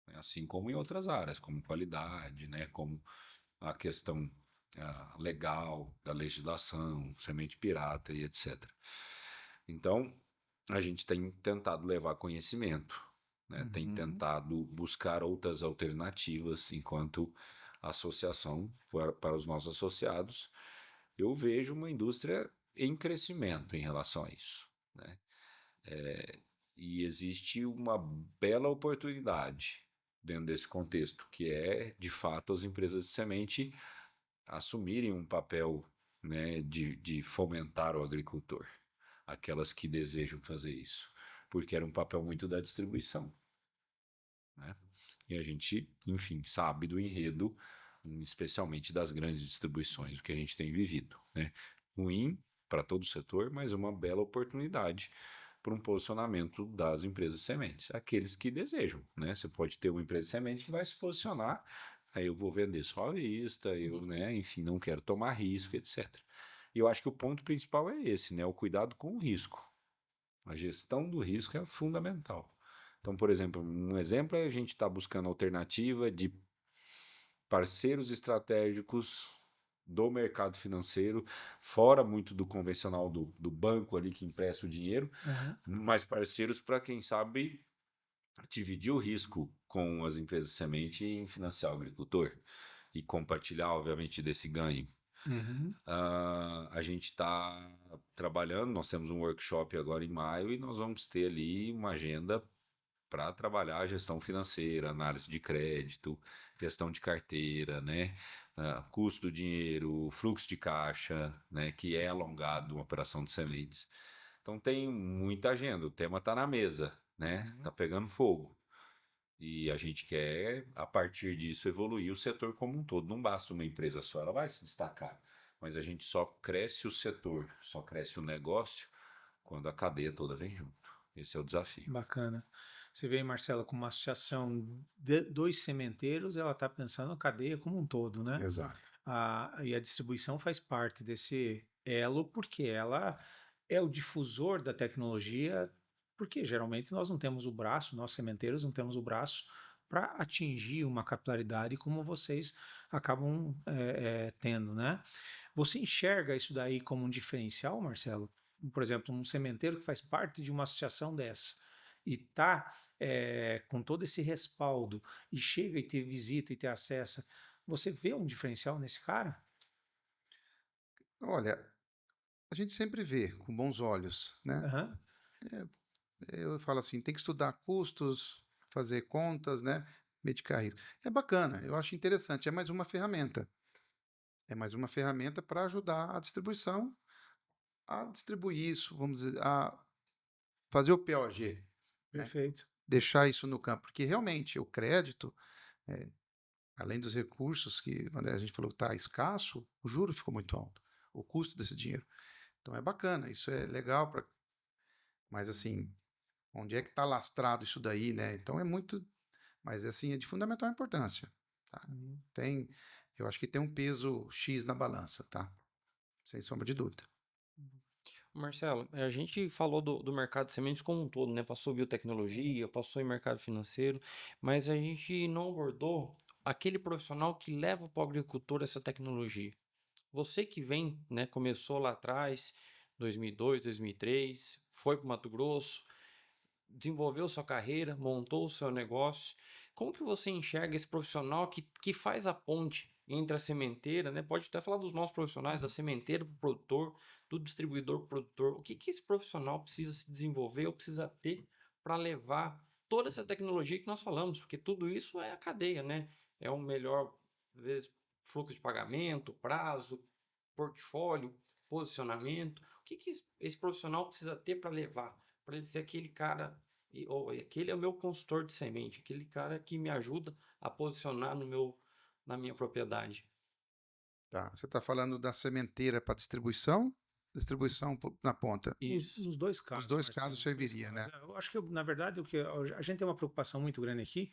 né? Assim como em outras áreas, como qualidade, né? Como a questão legal da legislação, semente pirata e etc. Então, a gente tem tentado levar conhecimento, né? Tem Uhum. tentado buscar outras alternativas enquanto associação para os nossos associados. Eu vejo uma indústria em crescimento em relação a isso, né? E existe uma bela oportunidade dentro desse contexto, que é, de fato, as empresas de semente assumirem um papel, né, de fomentar o agricultor, aquelas que desejam fazer isso, porque era um papel muito da distribuição, né? E a gente, enfim, sabe do enredo, especialmente das grandes distribuições, o que a gente tem vivido, né? Ruim para todo o setor, mas uma bela oportunidade para um posicionamento das empresas sementes, aqueles que desejam, né? Você pode ter uma empresa de semente que vai se posicionar, aí eu vou vender só à vista, eu, né, enfim, não quero tomar risco, etc. E eu acho que o ponto principal é esse, né? O cuidado com o risco. A gestão do risco é fundamental. Então, por exemplo, um exemplo é a gente estar buscando alternativa de parceiros estratégicos do mercado financeiro, fora muito do convencional do banco ali que empresta o dinheiro, Uhum. mas parceiros para, quem sabe, dividir o risco com as empresas de semente em financiar o agricultor e compartilhar, obviamente, desse ganho. Uhum. A gente está trabalhando, nós temos um workshop agora em maio e nós vamos ter ali uma agenda para trabalhar a gestão financeira, análise de crédito, gestão de carteira, né? Custo do dinheiro, fluxo de caixa, né? Que é alongado uma operação de sementes. Então tem muita agenda, o tema está na mesa, né? Está pegando fogo. E a gente quer, a partir disso, evoluir o setor como um todo. Não basta uma empresa só, ela vai se destacar. Mas a gente só cresce o setor, só cresce o negócio quando a cadeia toda vem junto. Esse é o desafio. Bacana. Você vê, Marcela, como uma associação dos sementeiros, ela está pensando na cadeia como um todo, né? Exato. E a distribuição faz parte desse elo, porque ela é o difusor da tecnologia, porque geralmente nós não temos o braço, nós sementeiros não temos o braço para atingir uma capilaridade como vocês acabam tendo, né? Você enxerga isso daí como um diferencial, Marcelo? Por exemplo, um sementeiro que faz parte de uma associação dessa e está com todo esse respaldo e chega e te visita e te acessa, você vê um diferencial nesse cara? Olha, a gente sempre vê com bons olhos, né? Aham. Eu falo assim, tem que estudar custos, fazer contas, né? Medicar risco. É bacana, eu acho interessante, é mais uma ferramenta. É mais uma ferramenta para ajudar a distribuição a distribuir isso, vamos dizer, a fazer o POG, né? Perfeito. Deixar isso no campo, porque realmente o crédito, eh, além dos recursos que quando a gente falou que está escasso, o juro ficou muito alto, o custo desse dinheiro. Então é bacana, isso é legal para, mas assim, onde é que está lastrado isso daí, né? Então é muito, mas assim, é de fundamental importância, tá? Uhum. Tem, eu acho que tem um peso X na balança, tá? Sem sombra de dúvida. Marcelo, a gente falou do mercado de sementes como um todo, né? Passou biotecnologia, passou em mercado financeiro, mas a gente não abordou aquele profissional que leva para o agricultor essa tecnologia. Você que vem, né? Começou lá atrás, 2002, 2003, foi para o Mato Grosso, desenvolveu sua carreira, montou o seu negócio. Como que você enxerga esse profissional que faz a ponte entre a sementeira, né? Pode até falar dos nossos profissionais, da sementeira para o produtor, do distribuidor para o produtor. O que esse profissional precisa se desenvolver ou precisa ter para levar toda essa tecnologia que nós falamos? Porque tudo isso é a cadeia, né? É o melhor, às vezes, fluxo de pagamento, prazo, portfólio, posicionamento. O que esse profissional precisa ter para levar? Para ele ser aquele cara, aquele é o meu consultor de semente, aquele cara que me ajuda a posicionar na minha propriedade. Tá. Você está falando da sementeira para distribuição na ponta. Isso. Nos dois Os casos, dois Marcelo, casos nos dois serviria, casos. né? Eu acho que, na verdade, a gente tem uma preocupação muito grande aqui.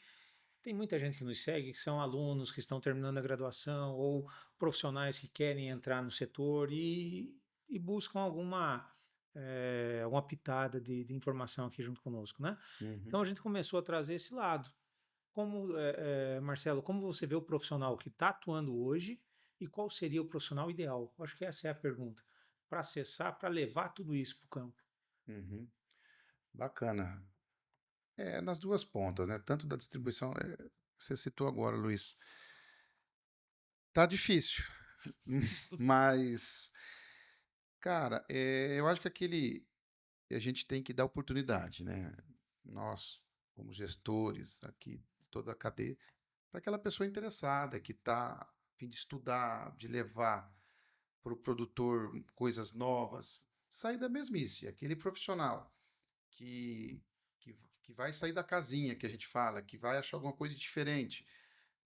Tem muita gente que nos segue, que são alunos que estão terminando a graduação ou profissionais que querem entrar no setor e buscam alguma pitada de informação aqui junto conosco, né? Então a gente começou a trazer esse lado. Marcelo, como você vê o profissional que está atuando hoje e qual seria o profissional ideal? Acho que essa é a pergunta. Para acessar, para levar tudo isso para o campo. Uhum. Bacana. É, nas duas pontas, né? Tanto da distribuição, você citou agora, Luiz. Tá difícil, mas, cara, eu acho que a gente tem que dar oportunidade, né? Nós, como gestores aqui de toda a cadeia, para aquela pessoa interessada que está a fim de estudar, de levar para o produtor coisas novas, sair da mesmice, aquele profissional que, que vai sair da casinha que a gente fala, que vai achar alguma coisa diferente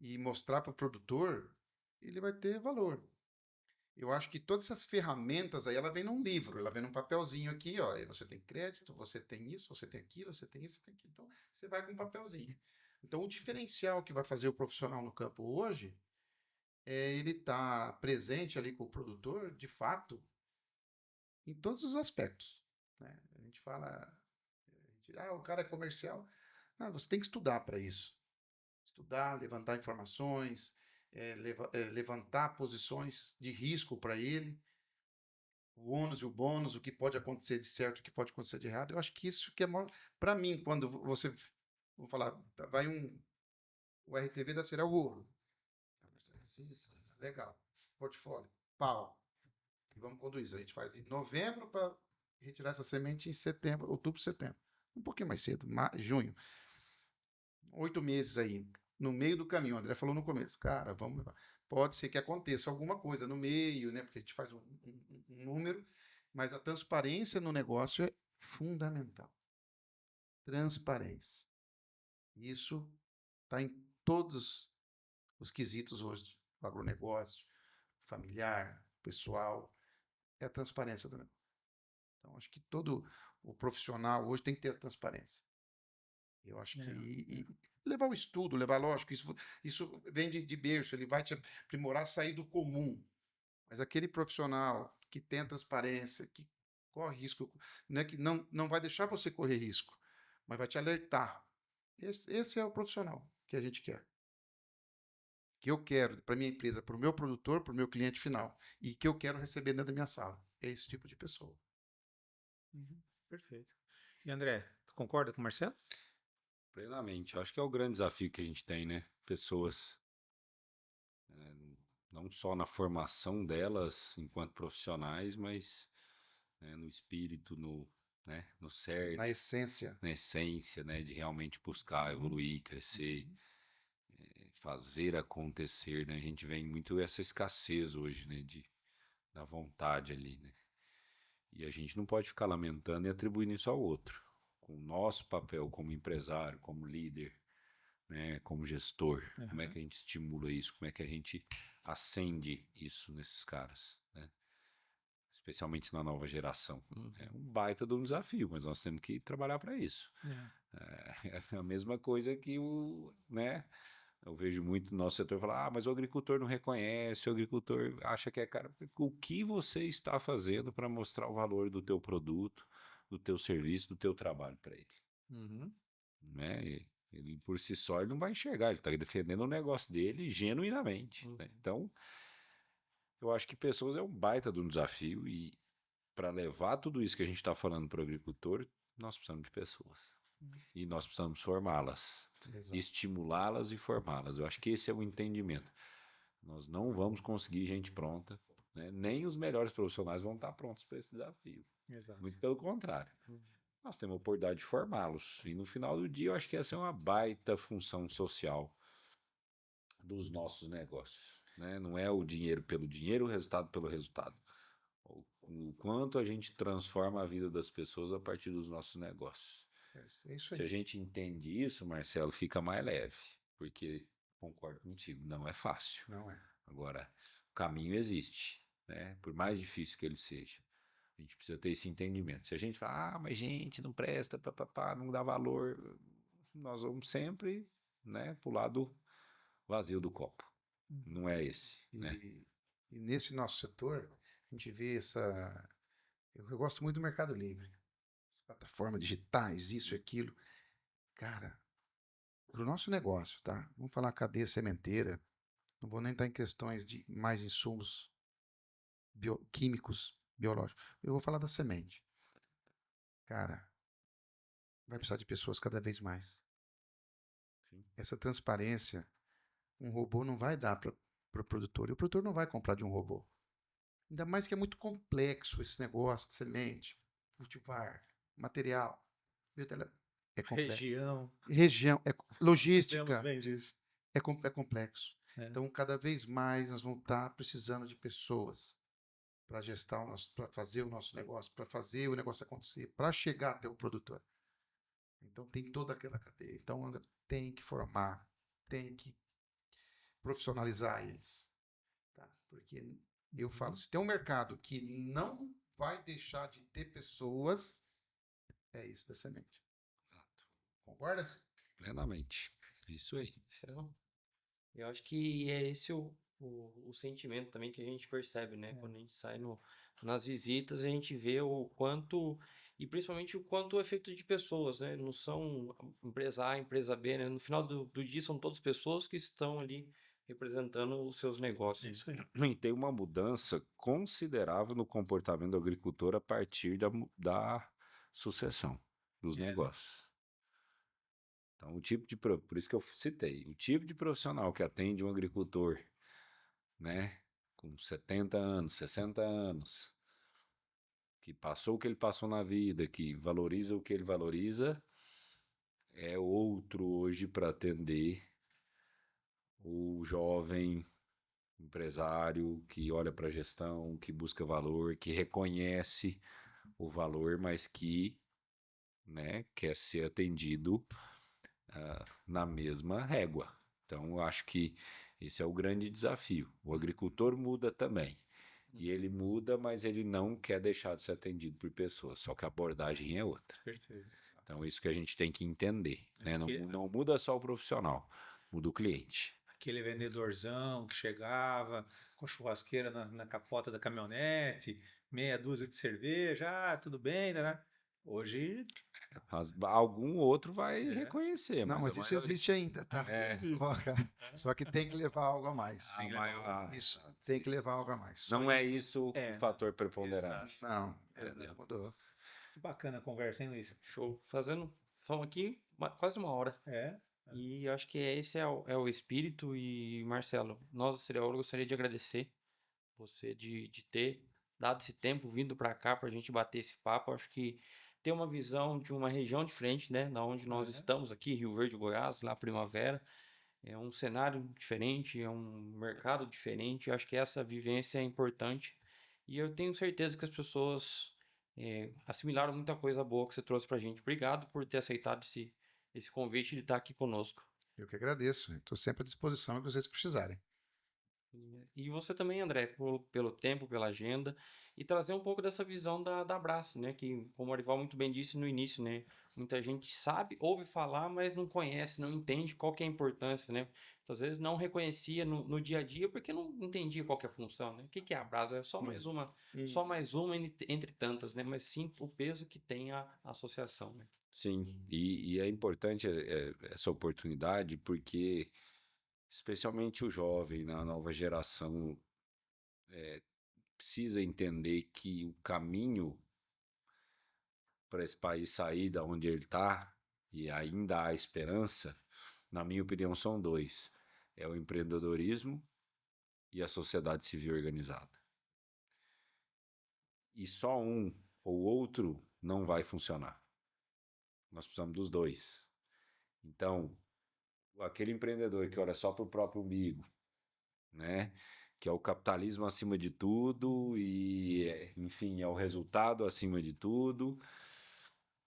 e mostrar para o produtor, ele vai ter valor. Eu acho que todas essas ferramentas aí, ela vem num livro, ela vem num papelzinho aqui, ó. Você tem crédito, você tem isso, você tem aquilo, você tem isso, você tem aquilo. Então, você vai com um papelzinho. Então, o diferencial que vai fazer o profissional no campo hoje é ele estar presente ali com o produtor, de fato, em todos os aspectos, né? A gente fala, o cara é comercial. Não, você tem que estudar para isso. Estudar, levantar informações, levantar posições de risco para ele, o ônus e o bônus, o que pode acontecer de certo, o que pode acontecer de errado. Eu acho que isso que é maior. Para mim, quando você, vou falar, vai o RTV da Cereal Ouro. Legal. Portfólio. Pau. E vamos conduzir. A gente faz em novembro para retirar essa semente em setembro, outubro, setembro. Um pouquinho mais cedo, junho. 8 meses aí, no meio do caminho. O André falou no começo, cara, vamos. Pode ser que aconteça alguma coisa no meio, né? Porque a gente faz um número, mas a transparência no negócio é fundamental. Transparência. Isso está em todos os quesitos hoje, do agronegócio, familiar, pessoal, é a transparência do negócio. Então, acho que todo o profissional hoje tem que ter a transparência. Eu acho que levar o estudo, levar, lógico, isso vem de berço, ele vai te aprimorar, sair do comum. Mas aquele profissional que tem a transparência, que corre risco, não é que não vai deixar você correr risco, mas vai te alertar. Esse é o profissional que a gente quer. Que eu quero para minha empresa, para o meu produtor, para o meu cliente final. E que eu quero receber dentro da minha sala. É esse tipo de pessoa. Perfeito. E André, tu concorda com o Marcelo? Plenamente. Acho que é o grande desafio que a gente tem, né? Pessoas, não só na formação delas enquanto profissionais, mas no espírito, no cerne, Na essência. na essência, né? De realmente buscar evoluir, crescer, fazer acontecer, né? A gente vê muito essa escassez hoje, né? Da vontade ali, né? E a gente não pode ficar lamentando e atribuindo isso ao outro. Com o nosso papel como empresário, como líder, né, como gestor, como é que a gente estimula isso, como é que a gente acende isso nesses caras, né? Especialmente na nova geração. É um baita de um desafio, mas nós temos que trabalhar para isso. É a mesma coisa que eu vejo muito no nosso setor falar, mas o agricultor não reconhece, o agricultor acha que é cara. O que você está fazendo para mostrar o valor do teu produto, do teu serviço, do teu trabalho para ele? Né? Ele por si só ele não vai enxergar, ele está defendendo o negócio dele genuinamente. Né? Então, eu acho que pessoas é um baita de um desafio e para levar tudo isso que a gente está falando para o agricultor, nós precisamos de pessoas. E nós precisamos formá-las, estimulá-las e formá-las. Eu acho que esse é o entendimento. Nós não vamos conseguir gente pronta, né? Nem os melhores profissionais vão estar prontos para esse desafio. Exato. Muito pelo contrário. Nós temos a oportunidade de formá-los. E no final do dia, eu acho que essa é uma baita função social dos nossos negócios, né? Não é o dinheiro pelo dinheiro, o resultado pelo resultado. O quanto a gente transforma a vida das pessoas a partir dos nossos negócios. É isso Se a aí. gente entende isso, Marcelo, fica mais leve, porque concordo contigo, não é fácil. Não é. Agora, o caminho existe, né? Por mais difícil que ele seja. A gente precisa ter esse entendimento. Se a gente fala, mas gente, não presta, papapá, não dá valor, nós vamos sempre, né, pro lado vazio do copo. Não é esse, né? E nesse nosso setor, a gente vê essa. Eu gosto muito do Mercado Livre. Plataformas digitais, isso e aquilo. Cara, para o nosso negócio, tá? Vamos falar cadeia sementeira. Não vou nem estar em questões de mais insumos químicos, biológicos. Eu vou falar da semente. Cara, vai precisar de pessoas cada vez mais. Sim. Essa transparência, um robô não vai dar para o produtor. E o produtor não vai comprar de um robô. Ainda mais que é muito complexo esse negócio de semente, cultivar, material. É complexo. Região, Sabemos logística, bem disso. é complexo. É. Então, cada vez mais nós vamos estar precisando de pessoas para gestar o nosso, para fazer o nosso negócio, para fazer o negócio acontecer, para chegar até o produtor. Então, tem toda aquela cadeia. Então, tem que formar, tem que profissionalizar eles. Tá? Porque eu falo, se tem um mercado que não vai deixar de ter pessoas, é isso da semente. Exato. Concorda? Plenamente. Isso aí. Eu acho que é esse o sentimento também que a gente percebe, né? Quando a gente sai nas visitas, a gente vê o quanto, e principalmente o quanto é feito de pessoas, né? Não são empresa A, empresa B, né? No final do dia são todas pessoas que estão ali representando os seus É negócios. isso aí. E tem uma mudança considerável no comportamento do agricultor a partir da sucessão dos negócios. Então, por isso que eu citei, o tipo de profissional que atende um agricultor, né, com 70 anos, 60 anos, que passou o que ele passou na vida, que valoriza o que ele valoriza, é outro hoje para atender o jovem empresário que olha para a gestão, que busca valor, que reconhece o valor, mas que, né, quer ser atendido na mesma régua. Então, eu acho que esse é o grande desafio. O agricultor muda também. E ele muda, mas ele não quer deixar de ser atendido por pessoas. Só que a abordagem é outra. Perfeito. Então, isso que a gente tem que entender. Né? Não, Porque- não muda só o profissional, muda o cliente. Aquele vendedorzão que chegava com churrasqueira na capota da caminhonete, meia dúzia de cerveja, tudo bem, né? Hoje Algum outro vai reconhecer, Não, mas a isso maioria- existe ainda, tá? Ó, cara, só que tem que levar algo a mais. Isso, tem que levar algo a mais. Só Não é isso. isso o fator preponderante. Não, Entendeu? mudou. que bacana a conversa, hein, Luiz? Show. Falamos aqui quase uma hora. É. E acho que esse é o espírito. E, Marcelo, nós, da Cereal, eu gostaria de agradecer você de ter dado esse tempo vindo para cá para a gente bater esse papo. Acho que ter uma visão de uma região diferente, né? Da onde nós estamos aqui, Rio Verde, Goiás, lá Primavera. É um cenário diferente, é um mercado diferente. Acho que essa vivência é importante. E eu tenho certeza que as pessoas assimilaram muita coisa boa que você trouxe para a gente. Obrigado por ter aceitado esse convite de estar aqui conosco. Eu que agradeço. Estou sempre à disposição que vocês precisarem. E você também, André, pelo tempo, pela agenda, e trazer um pouco dessa visão da Abraço, né? Que, como o Arival muito bem disse no início, né? Muita gente sabe, ouve falar, mas não conhece, não entende qual que é a importância, né? Então, às vezes não reconhecia no dia a dia porque não entendia qual que é a função, né? O que que é a Abraço? É só mais uma entre tantas, né? Mas sim o peso que tem a associação, né? Sim, e é importante essa oportunidade porque, especialmente o jovem, na nova geração, precisa entender que o caminho para esse país sair da onde ele está, e ainda há esperança, na minha opinião, são dois. É o empreendedorismo e a sociedade civil organizada. E só um ou outro não vai funcionar. Nós precisamos dos dois. Então, aquele empreendedor que olha só para o próprio umbigo, né? Que é o capitalismo acima de tudo e, enfim, é o resultado acima de tudo.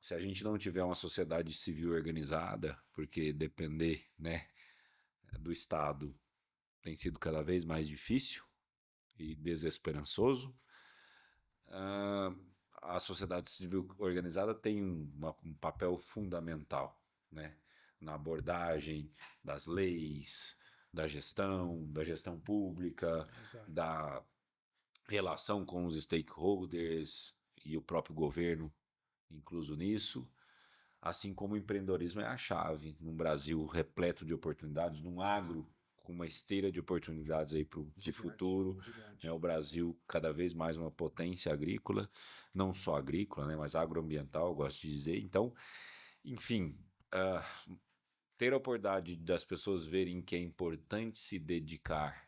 Se a gente não tiver uma sociedade civil organizada, porque depender, né, do Estado tem sido cada vez mais difícil e desesperançoso, a sociedade civil organizada tem um papel fundamental, né, na abordagem das leis, da gestão pública, Exato. da relação com os stakeholders e o próprio governo incluso nisso, assim como o empreendedorismo é a chave num Brasil repleto de oportunidades, num agro com uma esteira de oportunidades aí para o futuro, Gigante. né? O Brasil cada vez mais uma potência agrícola, não só agrícola, né, mas agroambiental, eu gosto de dizer. Então, enfim, ter a oportunidade das pessoas verem que é importante se dedicar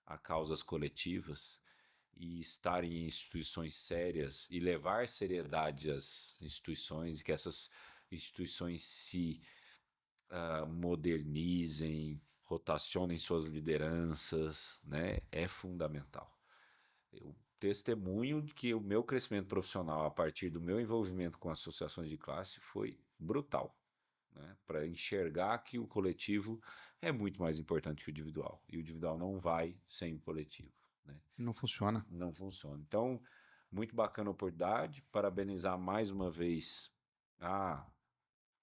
a causas coletivas e estar em instituições sérias e levar seriedade às instituições, que essas instituições se modernizem, rotacionem suas lideranças, né? É fundamental. Eu testemunho de que o meu crescimento profissional a partir do meu envolvimento com associações de classe foi brutal, né? Para enxergar que o coletivo é muito mais importante que o individual. E o individual não vai sem o coletivo, né? Não funciona. Não funciona. Então, muito bacana a oportunidade. Parabenizar mais uma vez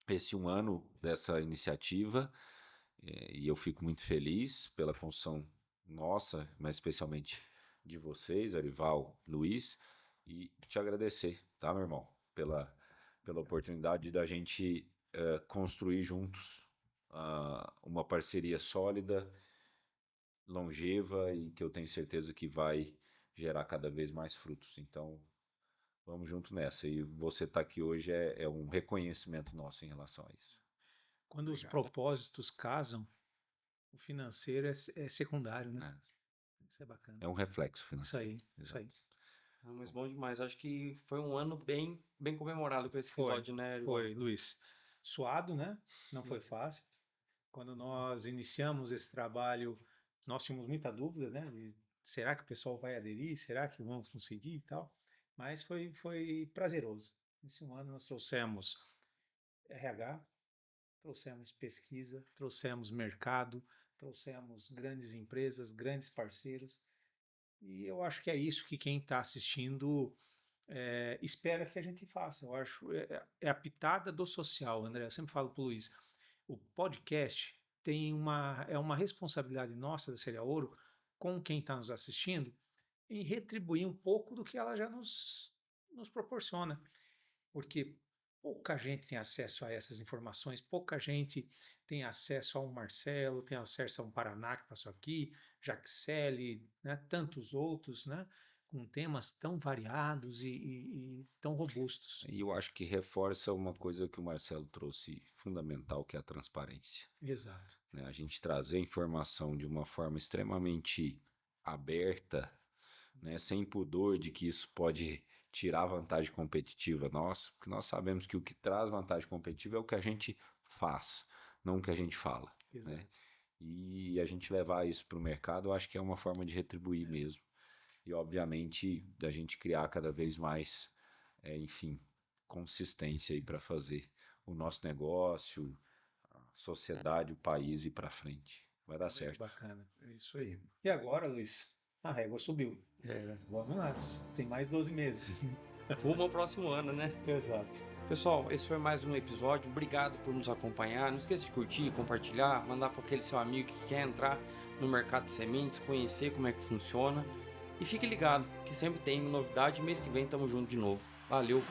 esse 1 ano dessa iniciativa. E eu fico muito feliz pela construção nossa, mas especialmente de vocês, Arival, Luiz, e te agradecer, tá, meu irmão, pela oportunidade da gente construir juntos uma parceria sólida, longeva e que eu tenho certeza que vai gerar cada vez mais frutos. Então, vamos junto nessa. E você estar aqui hoje é um reconhecimento nosso em relação a isso. Quando os Obrigado. propósitos casam, o financeiro é secundário, né? Isso é bacana. É um reflexo Isso financeiro. aí, isso aí. Ah, mas bom demais. Acho que foi um ano bem, bem comemorado com esse Foi, episódio, né, Arival? Foi, Luiz. Suado, né? Não foi fácil. Quando nós iniciamos esse trabalho, nós tínhamos muita dúvida, né? Será que o pessoal vai aderir? Será que vamos conseguir e tal? Mas foi prazeroso. Nesse 1 ano nós trouxemos RH, trouxemos pesquisa, trouxemos mercado, trouxemos grandes empresas, grandes parceiros. E eu acho que é isso que quem está assistindo espera que a gente faça. Eu acho é a pitada do social, André. Eu sempre falo para o Luiz, o podcast tem uma responsabilidade nossa da Serial Ouro com quem está nos assistindo em retribuir um pouco do que ela já nos proporciona. Porque pouca gente tem acesso a essas informações, pouca gente tem acesso a um Marcelo, tem acesso a um Paraná que passou aqui, Jaxele, né, tantos outros, né, com temas tão variados e tão robustos. E eu acho que reforça uma coisa que o Marcelo trouxe fundamental, que é a transparência. Exato. Né? A gente trazer informação de uma forma extremamente aberta, né, sem pudor de que isso pode tirar vantagem competitiva nossa, porque nós sabemos que o que traz vantagem competitiva é o que a gente faz, não o que a gente fala. Exato. Né? E a gente levar isso para o mercado, eu acho que é uma forma de retribuir mesmo. E, obviamente, da gente criar cada vez mais, enfim, consistência aí para fazer o nosso negócio, a sociedade, o país ir para frente. Vai dar Muito certo. bacana. É isso aí. E agora, Luiz, a régua subiu. Vamos lá, tem mais 12 meses. Rumo ao próximo ano, né? Exato. Pessoal, esse foi mais um episódio. Obrigado por nos acompanhar. Não esqueça de curtir, compartilhar, mandar para aquele seu amigo que quer entrar no mercado de sementes, conhecer como é que funciona. E fique ligado, que sempre tem novidade. Mês que vem tamo junto de novo. Valeu!